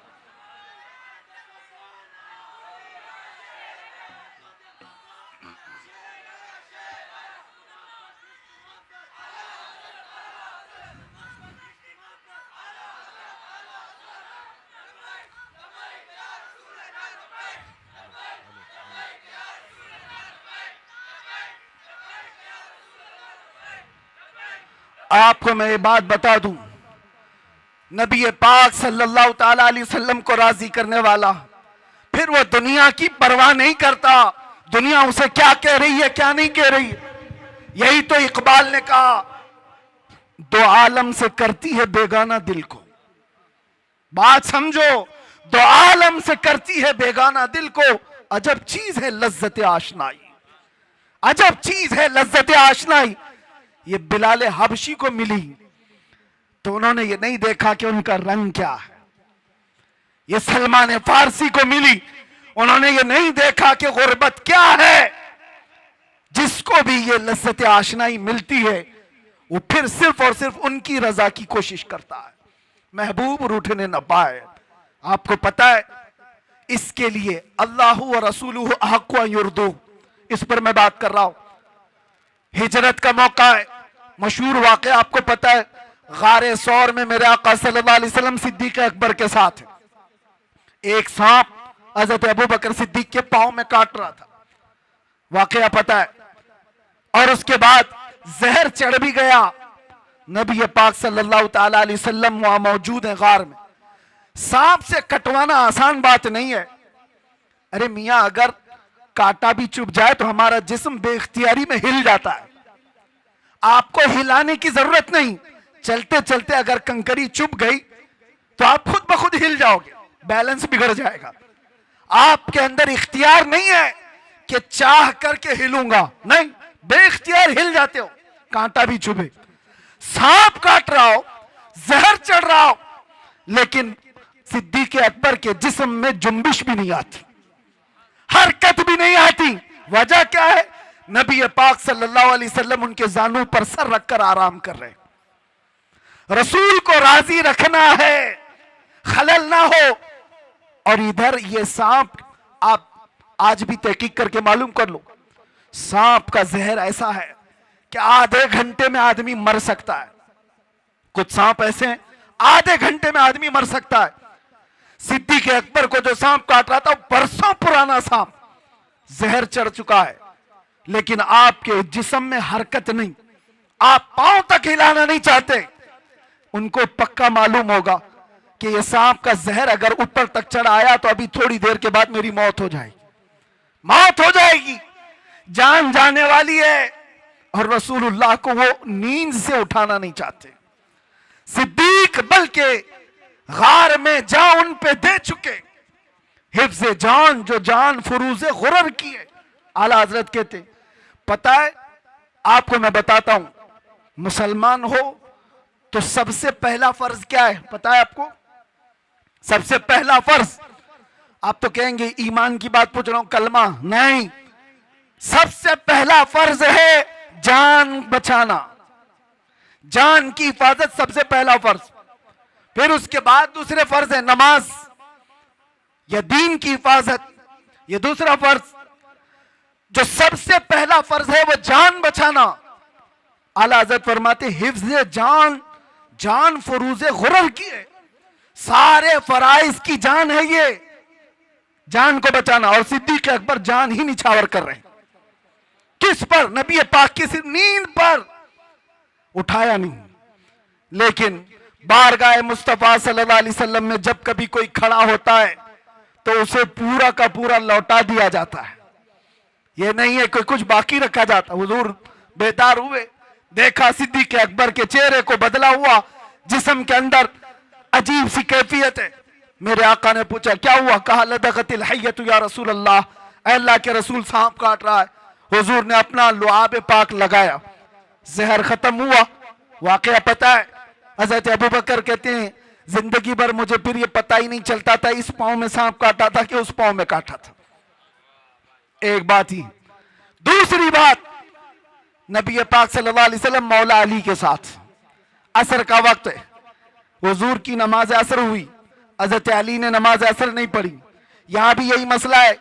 Speaker 2: आपको मैं ये बात बता दूं, नबी पाक सल्लल्लाहु ताला अलैहि वसल्लम को राजी करने वाला, फिर वो दुनिया की परवाह नहीं करता, दुनिया उसे क्या कह रही है क्या नहीं कह रही। यही तो इकबाल ने कहा, दो आलम से करती है बेगाना दिल को। बात समझो, दो आलम से करती है बेगाना दिल को। अजब चीज है लज्जत आशनाई, अजब चीज है लज्जत आशनाई। ये बिलाल हबशी को मिली तो उन्होंने ये नहीं देखा कि उनका रंग क्या है। ये सलमान फारसी को मिली, उन्होंने ये नहीं देखा कि गुर्बत क्या है। जिसको भी ये लज्जत आशनाई मिलती है, वो फिर सिर्फ और सिर्फ उनकी रजा की कोशिश करता है, महबूब रूठने न पाए। आपको पता है, इसके लिए अल्लाह व रसूलुहु अहक्कु अन युर्दू, इस पर मैं बात कर रहा हूं। हिजरत का मौका है, मशहूर वाक़या आपको पता है, गारे सौर में मेरे आका सल्लल्लाहु अलैहि वसल्लम सिद्दीक अकबर के साथ एक सांप हज़रत अबू बकर सिद्दीक के पांव में काट रहा था, वाक़या पता है। और उसके बाद जहर चढ़ भी गया। नबी पाक सल्लल्लाहु ताला अलैहि वसल्लम वहां मौजूद है गार में। सांप से कटवाना आसान बात नहीं है। अरे मियां, अगर कांटा भी चुभ जाए तो हमारा जिस्म बेख्तियारी में हिल जाता है, आपको हिलाने की जरूरत नहीं। चलते चलते अगर कंकरी चुभ गई तो आप खुद ब खुद हिल जाओगे, बैलेंस बिगड़ जाएगा। आपके अंदर इख्तियार नहीं है कि चाह करके हिलूंगा, नहीं, बेइख्तियार हिल जाते हो, कांटा भी चुभे, सांप काट रहा हो, जहर चढ़ रहा हो, लेकिन सिद्दीक अकबर के जिस्म में जुम्बिश भी नहीं आती, हरकत भी नहीं आती। वजह क्या है? नबी पाक सल्लल्लाहु अलैहि वसल्लम उनके जानू पर सर रखकर आराम कर रहे। रसूल को राजी रखना है, खलल ना हो। और इधर ये सांप, आप आज भी तहकीक करके मालूम कर लो, सांप का जहर ऐसा है कि आधे घंटे में आदमी मर सकता है। कुछ सांप ऐसे हैं आधे घंटे में आदमी मर सकता है। सिद्दीक अकबर को जो सांप काट रहा था, बरसों पुराना सांप, जहर चढ़ चुका है, लेकिन आपके जिस्म में हरकत नहीं, आप पांव तक हिलाना नहीं चाहते। उनको पक्का मालूम होगा कि यह सांप का जहर अगर ऊपर तक चढ़ आया तो अभी थोड़ी देर के बाद मेरी मौत हो जाएगी, मौत हो जाएगी, जान जाने वाली है। और रसूलुल्लाह को वो नींद से उठाना नहीं चाहते। सिद्दीक बल्कि गार में जान उन पे दे चुके, हिफ्ज़े जान जो जान फुरूज़े गुरर की है। आला हजरत कहते, पता है आपको मैं बताता हूं, मुसलमान हो तो सबसे पहला फर्ज क्या है पता है आपको? सबसे पहला फर्ज, आप तो कहेंगे ईमान की बात पूछ रहा हूं, कलमा नहीं, सबसे पहला फर्ज है जान बचाना, जान की हिफाजत सबसे पहला फर्ज। फिर उसके बाद दूसरे फर्ज है नमाज या दीन की हिफाजत, ये दूसरा फर्ज। जो सबसे पहला फर्ज है वो जान बचाना। आला हज़रत फरमाते हिफ्ज़े जान, जान फुरूज़े गुरर की है, सारे फराइज की जान है ये, जान को बचाना। और सिद्दीक अकबर जान ही निछावर कर रहे हैं, किस पर? नबी पाक की सिर्फ नींद पर, उठाया नहीं। लेकिन बारगाह मुस्तफा सल्लल्लाहु अलैहि वसल्लम में जब कभी कोई खड़ा होता है तो उसे पूरा का पूरा लौटा दिया जाता है। ये नहीं है कि कुछ बाकी रखा जाता। हुजूर बेदार हुए, देखा सिद्दीक अकबर के चेहरे को बदला हुआ, जिस्म के अंदर अजीब सी कैफियत है। मेरे आका ने पूछा क्या हुआ? कहा लदगतिल हय्यतु या रसूल अल्लाह, अल्लाह के रसूल सांप काट रहा है। हुजूर ने अपना लुआब पाक लगाया, जहर खत्म हुआ। वाकया पता है, हजरत अबू बकर कहते हैं जिंदगी भर मुझे फिर ये पता ही नहीं चलता था इस पांव में सांप काटा था कि उस पांव में काटा था। एक बात ही। दूसरी बात, नबी पाक सल्लल्लाहु अलैहि वसल्लम मौला अली के साथ, असर का वक्त है, हुजूर की नमाज असर हुई, हजरत अली ने नमाज असर नहीं पढ़ी। यहां भी यही मसला है।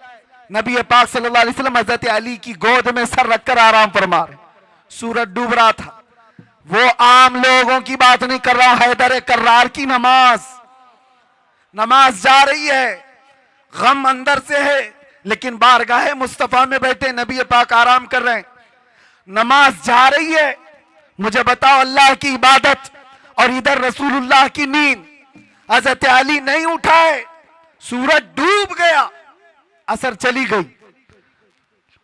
Speaker 2: नबी पाक सल्लल्लाहु अलैहि वसल्लम हजरत अली की गोद में सर रखकर आराम फरमा रहे, सूरज डूब रहा था। वो आम लोगों की बात नहीं कर रहा, हैदर कर्रार की नमाज जा रही है, गम अंदर से है, लेकिन बारगाह मुस्तफा में बैठे नबी पाक आराम कर रहे हैं, नमाज जा रही है। मुझे बताओ, अल्लाह की इबादत और इधर रसूलुल्लाह की नींद। हजरत अली नहीं उठाए, सूरज डूब गया, असर चली गई।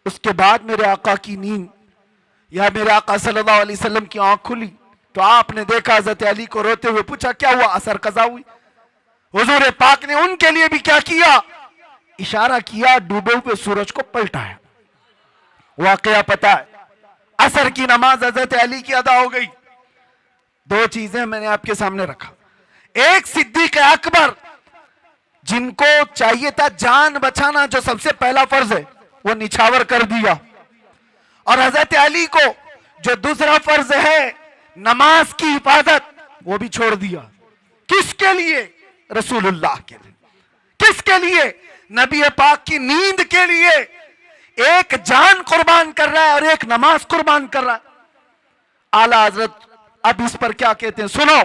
Speaker 2: उसके बाद मेरे आका की नींद या मेरे आका सल्लल्लाहु अलैहि वसल्लम की आंख खुली तो आपने देखा हजरत अली को रोते हुए, पूछा क्या हुआ? असर कज़ा हुई। हुजूर पाक ने उनके लिए भी क्या किया? इशारा किया, डूबे हुए सूरज को पलटाया। वाकया पता है, असर की नमाज हजरत अली की अदा हो गई। दो चीजें मैंने आपके सामने रखा। एक, सिद्दीक अकबर, जिनको चाहिए था जान बचाना, जो सबसे पहला फर्ज है, वो निछावर कर दिया। और हजरत अली को जो दूसरा फर्ज है नमाज की हिफाजत, वो भी छोड़ दिया। किसके लिए? रसूलुल्लाह के लिए। किसके लिए? नबी पाक की नींद के लिए। एक जान कुर्बान कर रहा है और एक नमाज कुर्बान कर रहा है। आला हजरत अब इस पर क्या कहते हैं सुनो।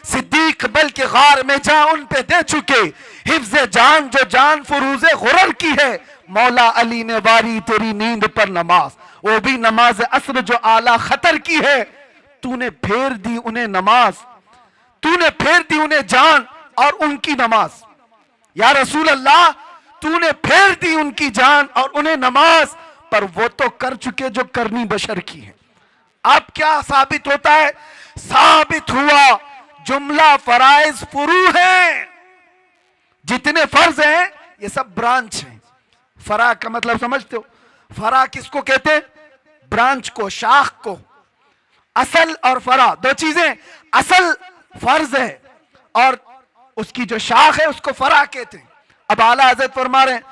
Speaker 2: सिद्दीक बल्कि गार में जा उन पे दे चुके, हिफ्ज़ जान जो जान फुरूज़े गुरर की है, मौला अली ने वारी तेरी नींद पर नमाज, वो भी नमाज असर जो आला खतर की है। तूने फेर दी उन्हें नमाज, तूने फेर दी उन्हें जान और उनकी नमाज। या रसूल अल्लाह, तूने फेर दी उनकी जान और उन्हें नमाज, पर वो तो कर चुके जो करनी बशर की है। अब क्या साबित होता है? साबित हुआ जुमला फराइज फुरू है। जितने फर्ज हैं ये सब ब्रांच हैं। फरा का मतलब समझते हो? फरा किसको कहते हैं? ब्रांच को, शाख को। असल और फरा दो चीजें। असल फर्ज है और उसकी जो शाख है उसको फरा कहते हैं। अब आला हजरत फरमा रहे हैं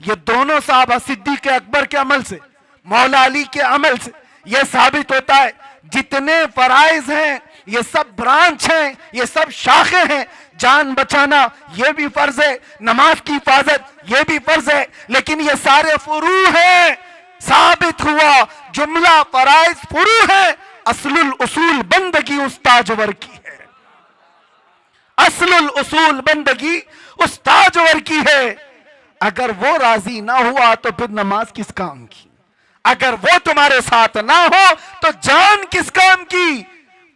Speaker 2: ये दोनों साहबा सिद्दीक अकबर के अमल से, मौला अली के अमल से यह साबित होता है जितने फराइज हैं ये सब ब्रांच हैं, ये सब शाखें हैं। जान बचाना ये भी फर्ज है, नमाज की हिफाजत ये भी फर्ज है, लेकिन ये सारे फुरू हैं। साबित हुआ जुमला फराइज फुरू है। असलुल उसूल बंदगी उस्ताजवर की है। असलुल उसूल बंदगी उस्ताजवर की है। अगर वो राजी ना हुआ तो फिर नमाज किस काम की? अगर वो तुम्हारे साथ ना हो तो जान किस काम की?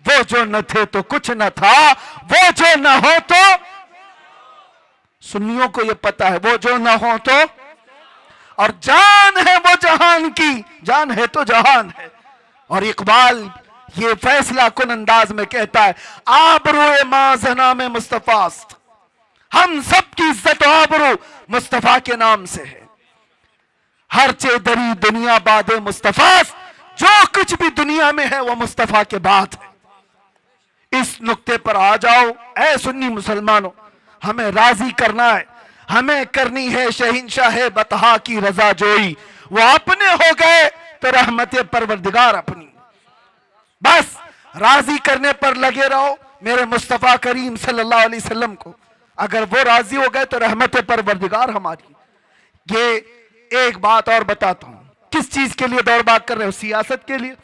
Speaker 2: वो जो न थे तो कुछ न था, वो जो न हो तो, सुन्नियों को ये पता है, वो जो न हो तो, और जान है वो जहान की, जान है तो जहान है। और इकबाल ये फैसला कुन अंदाज में कहता है, आबरू माजना में मुस्तफास्त, हम सब की इज्जत आबरू मुस्तफा के नाम से है। हर चेदरी दुनिया बादे मुस्तफास्त, जो कुछ भी दुनिया में है वो मुस्तफा के बाद है। इस नुक्ते पर आ जाओ ऐ सुन्नी मुसलमानों, हमें राजी करना है, हमें करनी है शहंशाह बतहा की रजा जोई। वो अपने हो गए तो रहमत परवरदिगार अपनी। बस राजी करने पर लगे रहो मेरे मुस्तफा करीम सल्लल्लाहु अलैहि वसल्लम को। अगर वो राजी हो गए तो रहमत परवरदिगार हमारी। ये एक बात और बताता हूं, किस चीज के लिए दौड़ भाग कर रहे हो? सियासत के लिए,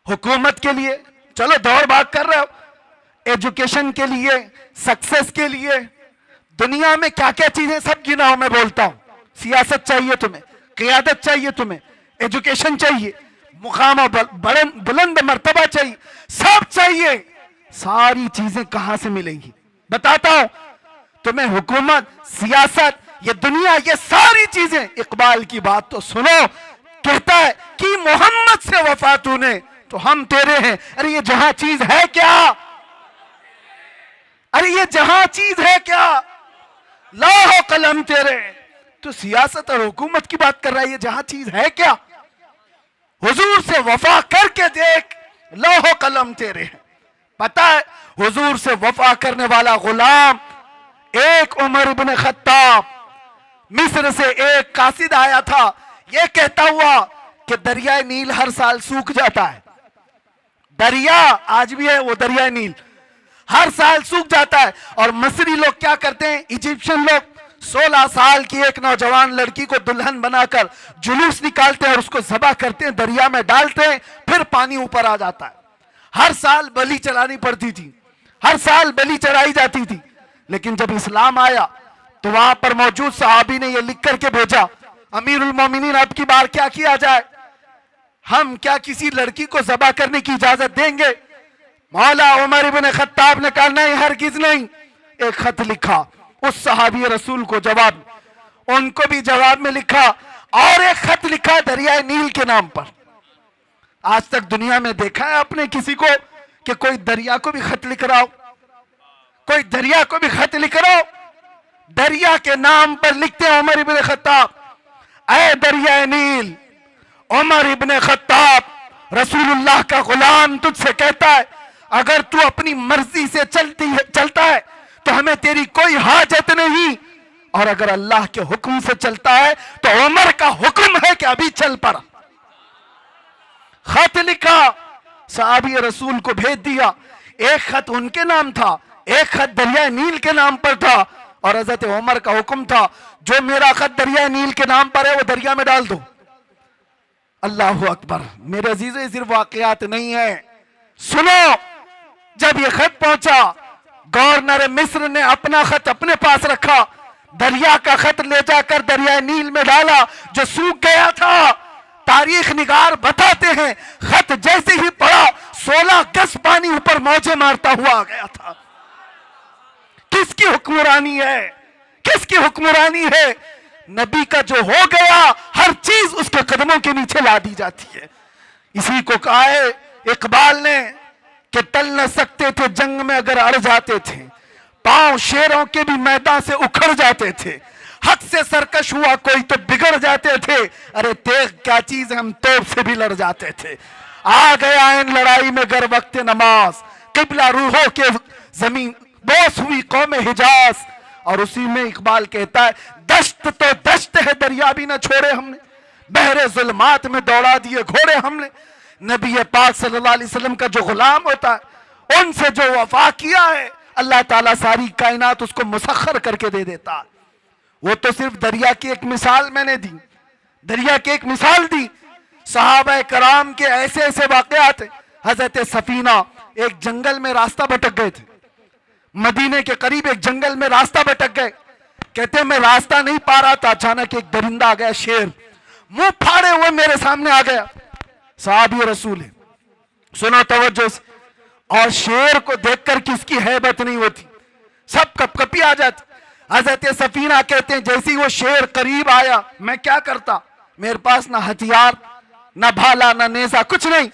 Speaker 2: हुकूमत के लिए, चलो दौड़ भाग कर रहे हो, एजुकेशन के लिए, सक्सेस के लिए, दुनिया में क्या क्या चीजें सब गिनाओ, मैं बोलता हूं। सियासत चाहिए तुम्हें, क़ियादत चाहिए तुम्हें, एजुकेशन चाहिए, मुकाम बुलंद मर्तबा चाहिए, सब चाहिए। सारी चीजें कहां से मिलेंगी? बताता हूं तुम्हें। हुकूमत, सियासत, ये दुनिया, ये सारी चीजें। इकबाल की बात तो सुनो, कहता है कि मोहम्मद से वफा तूने तो हम तेरे हैं। अरे ये जहां चीज है क्या? अरे ये जहां चीज है क्या? लाहो कलम तेरे। तो सियासत और हुकूमत की बात कर रहा है, ये जहां चीज है क्या? हुजूर से वफा करके देख, लाहो कलम तेरे हैं। पता है हुजूर से वफा करने वाला गुलाम एक उमर इब्न खत्ताब, मिस्र से एक कासिद आया था, यह कहता हुआ कि दरियाए नील हर साल सूख जाता है। दरिया आज भी है, वो दरियाए नील हर साल सूख जाता है। और मिस्री लोग क्या करते हैं, इजिप्शियन लोग 16 साल की एक नौजवान लड़की को दुल्हन बनाकर जुलूस निकालते हैं और उसको ज़बह करते हैं, दरिया में डालते हैं, फिर पानी ऊपर आ जाता है। हर साल बलि चलानी पड़ती थी, हर साल बलि चढ़ाई जाती थी। लेकिन जब इस्लाम आया तो वहां पर मौजूद सहाबी ने यह लिख करके भेजा, अमीरुल मोमिनीन अब की बार क्या किया जाए, हम क्या किसी लड़की को ज़बह करने की इजाजत देंगे? मौला उमर इब्न खत्ताब ने कहा नहीं, हरगिज नहीं। एक खत लिखा उस सहाबी रसूल को जवाब, उनको भी जवाब में लिखा, और एक खत लिखा दरियाए नील के नाम पर। आज तक दुनिया में देखा है आपने किसी को कि कोई दरिया को भी खत लिख रहा हो? कोई दरिया को भी खत लिख रहा हो? दरिया के नाम पर लिखते हैं उमर इब्न खत्ताब, ऐ दरियाए नील, उमर इब्न खत्ताब रसूलुल्लाह का गुलाम तुझसे कहता है, अगर तू अपनी मर्जी से चलता है तो हमें तेरी कोई हाजत नहीं, और अगर अल्लाह के हुक्म से चलता है तो उमर का हुक्म है कि अभी चल पड़ा। खत लिखा, सहाबी रसूल को भेज दिया। एक खत उनके नाम था, एक खत दरिया नील के नाम पर था, और हजरत उमर का हुक्म था जो मेरा खत दरिया नील के नाम पर है वो दरिया में डाल दो। अल्लाह अकबर। मेरे अजीजों, ये सिर्फ वाकयात नहीं है, सुनो। जब ये खत पहुंचा, गवर्नर मिस्र ने अपना खत अपने पास रखा, दरिया का खत ले जाकर दरिया नील में डाला जो सूख गया था। तारीख निगार बताते हैं खत जैसे ही पड़ा 16 गज पानी ऊपर मौजे मारता हुआ आ गया था। किसकी हुक्मरानी है? किसकी हुक्मरानी है? नबी का जो हो गया हर चीज उसके कदमों के नीचे ला दी जाती है। इसी को कहा है इकबाल ने कि टल न सकते थे जंग में अगर अड़ जाते थे, पांव शेरों के भी मैदान से उखड़ जाते थे, हक से सरकश हुआ कोई तो बिगड़ जाते थे, अरे तेग क्या चीज, हम तोप से भी लड़ जाते थे। आ गया इन लड़ाई में गर वक्त नमाज, किबला रूहों के जमीन बोस हुई कौम हिजाज। और उसी में इकबाल कहता है, दश्त तो दश्त है दरिया भी न छोड़े हमने, बहरे जुल्मात में दौड़ा दिए घोड़े हमने। नबी पाक सल्लल्लाहु अलैहि वसल्लम का जो गुलाम होता है, उनसे जो वफा किया है, अल्लाह ताला सारी कायनात उसको मुसख्खर करके दे देता है। वो तो सिर्फ दरिया की एक मिसाल मैंने दी, दरिया की एक मिसाल दी। सहाबा कराम के ऐसे ऐसे वाकयात। हजरत सफीना एक जंगल में रास्ता भटक गए थे, मदीने के करीब एक जंगल में रास्ता भटक गए। कहते मैं रास्ता नहीं पा रहा था, अचानक एक दरिंदा आ गया, शेर, मुंह फाड़े हुए मेरे सामने आ गया। साहबी रसूल है, सुनो तवज्जो से। और शेर को देखकर किसकी हैबत नहीं होती, सब कपकपी आ जाती। हजरत सफीना कहते हैं जैसे ही वो शेर करीब आया, मैं क्या करता, मेरे पास ना हथियार, ना भाला, ना नेजा, कुछ नहीं।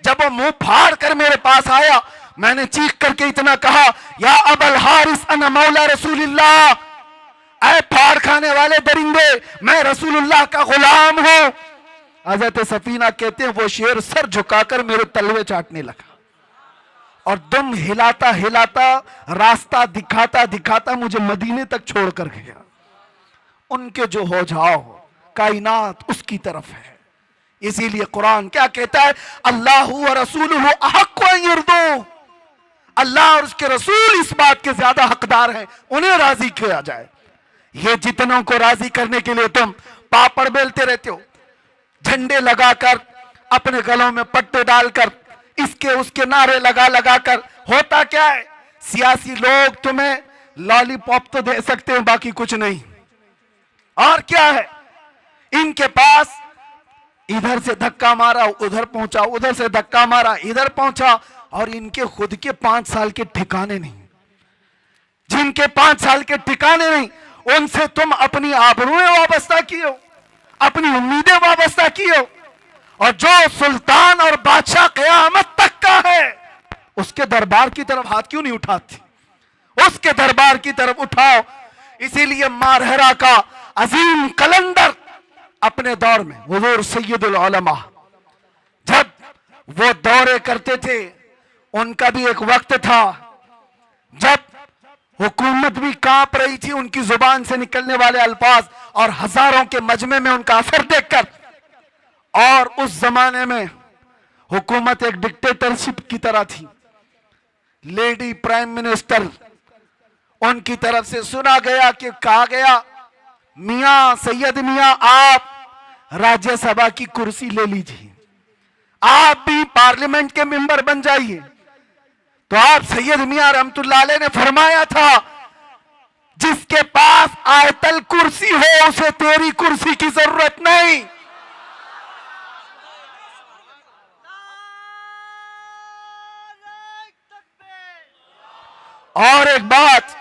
Speaker 2: जब वो मुंह फाड़ कर मेरे पास आया, मैंने चीख करके इतना कहा, या अबल हारिस अना मौला रसूलुल्लाह, ऐ फाड़ खाने वाले दरिंदे, मैं रसूलुल्लाह का गुलाम हूं। हजरत सफीना कहते हैं वो शेर सर झुकाकर मेरे तलवे चाटने लगा और दुम हिलाता हिलाता, रास्ता दिखाता दिखाता मुझे मदीने तक छोड़कर गया। उनके जो हो जाओ, कायनात उसकी तरफ है। इसीलिए कुरान क्या कहता है, अल्लाह व रसूलुहु अहक्कु अन युर्दू, अल्लाह और उसके रसूल इस बात के ज्यादा हकदार हैं उन्हें राजी किया जाए। ये जितनों को राजी करने के लिए तुम पापड़ बेलते रहते हो, झंडे लगाकर, अपने गलों में पट्टे डालकर, इसके उसके नारे लगा लगा कर, होता क्या है, सियासी लोग तुम्हें लॉलीपॉप तो दे सकते हैं, बाकी कुछ नहीं। और क्या है, इनके पास इधर से धक्का मारा उधर पहुंचा, उधर से धक्का मारा इधर पहुंचा, और इनके खुद के 5 साल के ठिकाने नहीं। जिनके 5 साल के ठिकाने नहीं, उनसे तुम अपनी आबरूएं वाबस्ता की हो, अपनी उम्मीदें वाबस्ता की हो। और जो सुल्तान और बादशाह क़यामत तक का है, उसके दरबार की तरफ हाथ क्यों नहीं उठाती? उसके दरबार की तरफ उठाओ। इसीलिए मारहरा का अजीम कलंदर अपने दौर में हुजूर सैयदुल उलमा जब वो दौरे करते थे, उनका भी एक वक्त था जब हुकूमत भी कांप रही थी उनकी जुबान से निकलने वाले अल्फाज और हजारों के मजमे में उनका असर देखकर। और उस जमाने में हुकूमत एक डिक्टेटरशिप की तरह थी। लेडी प्राइम मिनिस्टर, उनकी तरफ से सुना गया कि कहा गया, मियां सैयद मियां आप राज्यसभा की कुर्सी ले लीजिए, आप भी पार्लियामेंट के मेंबर बन जाइए। तो आप सैयद मियां रहमतुल्लाह अलैह ने फरमाया था, जिसके पास आयतल कुर्सी हो उसे तेरी कुर्सी की जरूरत नहीं। और एक बात,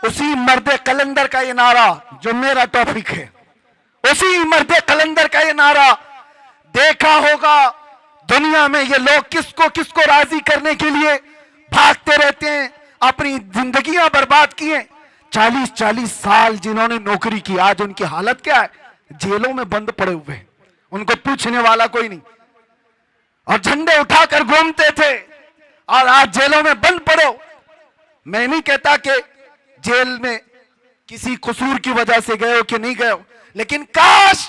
Speaker 2: उसी मर्द कलंदर का ये नारा जो मेरा टॉपिक है, उसी मर्द कलंदर का ये नारा, देखा होगा दुनिया में ये लोग किसको किसको राजी करने के लिए भागते रहते हैं, अपनी जिंदगियां बर्बाद किए। 40-40 साल जिन्होंने नौकरी की, आज उनकी हालत क्या है? जेलों में बंद पड़े हुए, उनको पूछने वाला कोई नहीं। और झंडे उठाकर घूमते थे और आज जेलों में बंद पड़ो। मैं नहीं कहता कि जेल में किसी कसूर की वजह से गए हो कि नहीं गए हो, लेकिन काश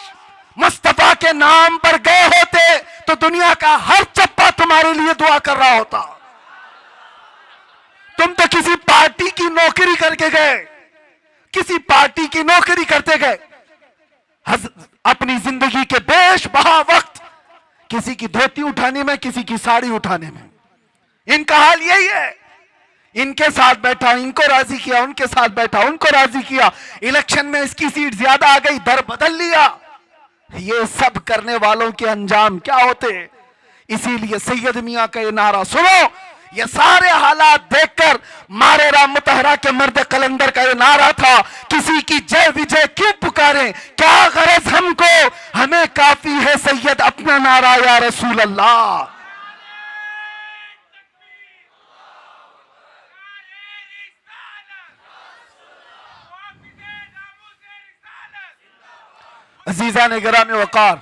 Speaker 2: मुस्तफा के नाम पर गए होते तो दुनिया का हर चप्पा तुम्हारे लिए दुआ कर रहा होता। तुम तो किसी पार्टी की नौकरी करके गए, किसी पार्टी की नौकरी करते गए, अपनी जिंदगी के बेशबहा वक्त किसी की धोती उठाने में, किसी की साड़ी उठाने में। इनका हाल यही है, इनके साथ बैठा, इनको राजी किया, उनके साथ बैठा, उनको राजी किया, इलेक्शन में इसकी सीट ज्यादा आ गई, दर बदल लिया। ये सब करने वालों के अंजाम क्या होते? इसीलिए सैयद मियां का ये नारा सुनो, ये सारे हालात देखकर मारेरा मुतहरा के मर्द कलंदर का ये नारा था, किसी की जय विजय क्यों पुकारें, क्या गरज हमको, हमें काफी है सैयद अपना नारा या रसूल अल्लाह। अजीजा ने गिरामी वकार,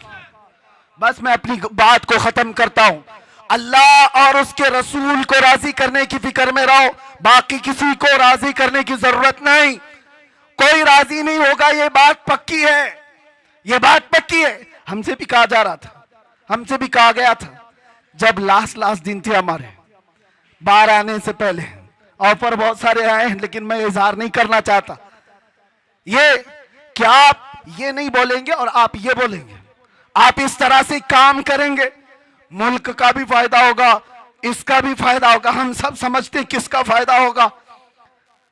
Speaker 2: बस मैं अपनी बात को खत्म करता हूं। अल्लाह और उसके रसूल को राजी करने की फिक्र में रहो, बाकी किसी को राजी करने की जरूरत नहीं। कोई राजी नहीं होगा, ये बात पक्की है, ये बात पक्की है। हमसे भी कहा जा रहा था, हमसे भी कहा गया था, जब लास्ट दिन थे हमारे बाहर आने से पहले, ऑफर बहुत सारे आए हैं लेकिन मैं इजहार नहीं करना चाहता। ये क्या आप ये नहीं बोलेंगे और आप ये बोलेंगे, आप इस तरह से काम करेंगे, मुल्क का भी फायदा होगा, इसका भी फायदा होगा, हम सब समझते हैं किसका फायदा होगा।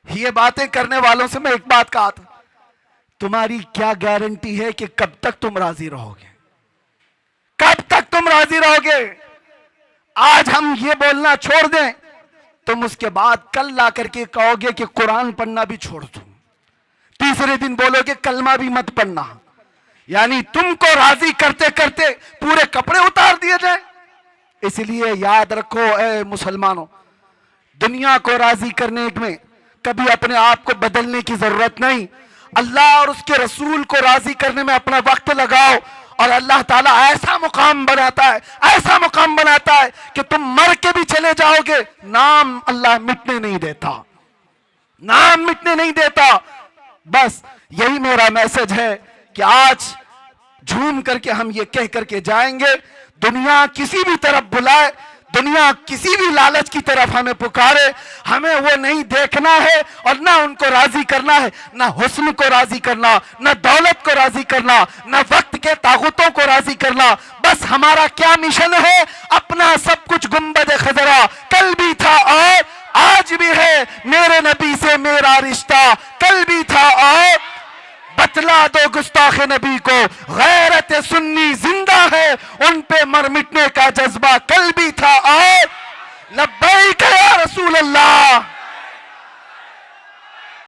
Speaker 2: ये बातें करने वालों से मैं एक बात कहा था, तुम्हारी क्या गारंटी है कि कब तक तुम राजी रहोगे? कब तक तुम राजी रहोगे? आज हम ये बोलना छोड़ दें, तुम उसके बाद कल ला करके कहोगे कि कुरान पढ़ना भी छोड़ दो, तीसरे दिन बोलोगे कलमा भी मत पढ़ना। यानी तुमको राजी करते करते पूरे कपड़े उतार दिए जाए। इसलिए याद रखो ए मुसलमानों, दुनिया को राजी करने में कभी अपने आप को बदलने की जरूरत नहीं। अल्लाह और उसके रसूल को राजी करने में अपना वक्त लगाओ और अल्लाह ताला ऐसा मुकाम बनाता है, ऐसा मुकाम बनाता है कि तुम मर के भी चले जाओगे, नाम अल्लाह मिटने नहीं देता, नाम मिटने नहीं देता। बस यही मेरा मैसेज है कि आज झूम करके हम ये कह करके जाएंगे, दुनिया किसी भी तरफ बुलाए, दुनिया किसी भी लालच की तरफ हमें पुकारे, हमें वो नहीं देखना है और ना उनको राजी करना है, ना हुस्न को राजी करना, ना दौलत को राजी करना, ना वक्त के तागुतों को राजी करना। बस हमारा क्या मिशन है? अपना सब कुछ गुंबद खजरा, कल भी था और आज भी है, मेरे नबी से मेरा रिश्ता कल भी था और बतला दो गुस्ताख नबी को, गैरत सुन्नी जिंदा है, उन पे मर मिटने का जज्बा कल भी था और लब्बैक या रसूल अल्लाह।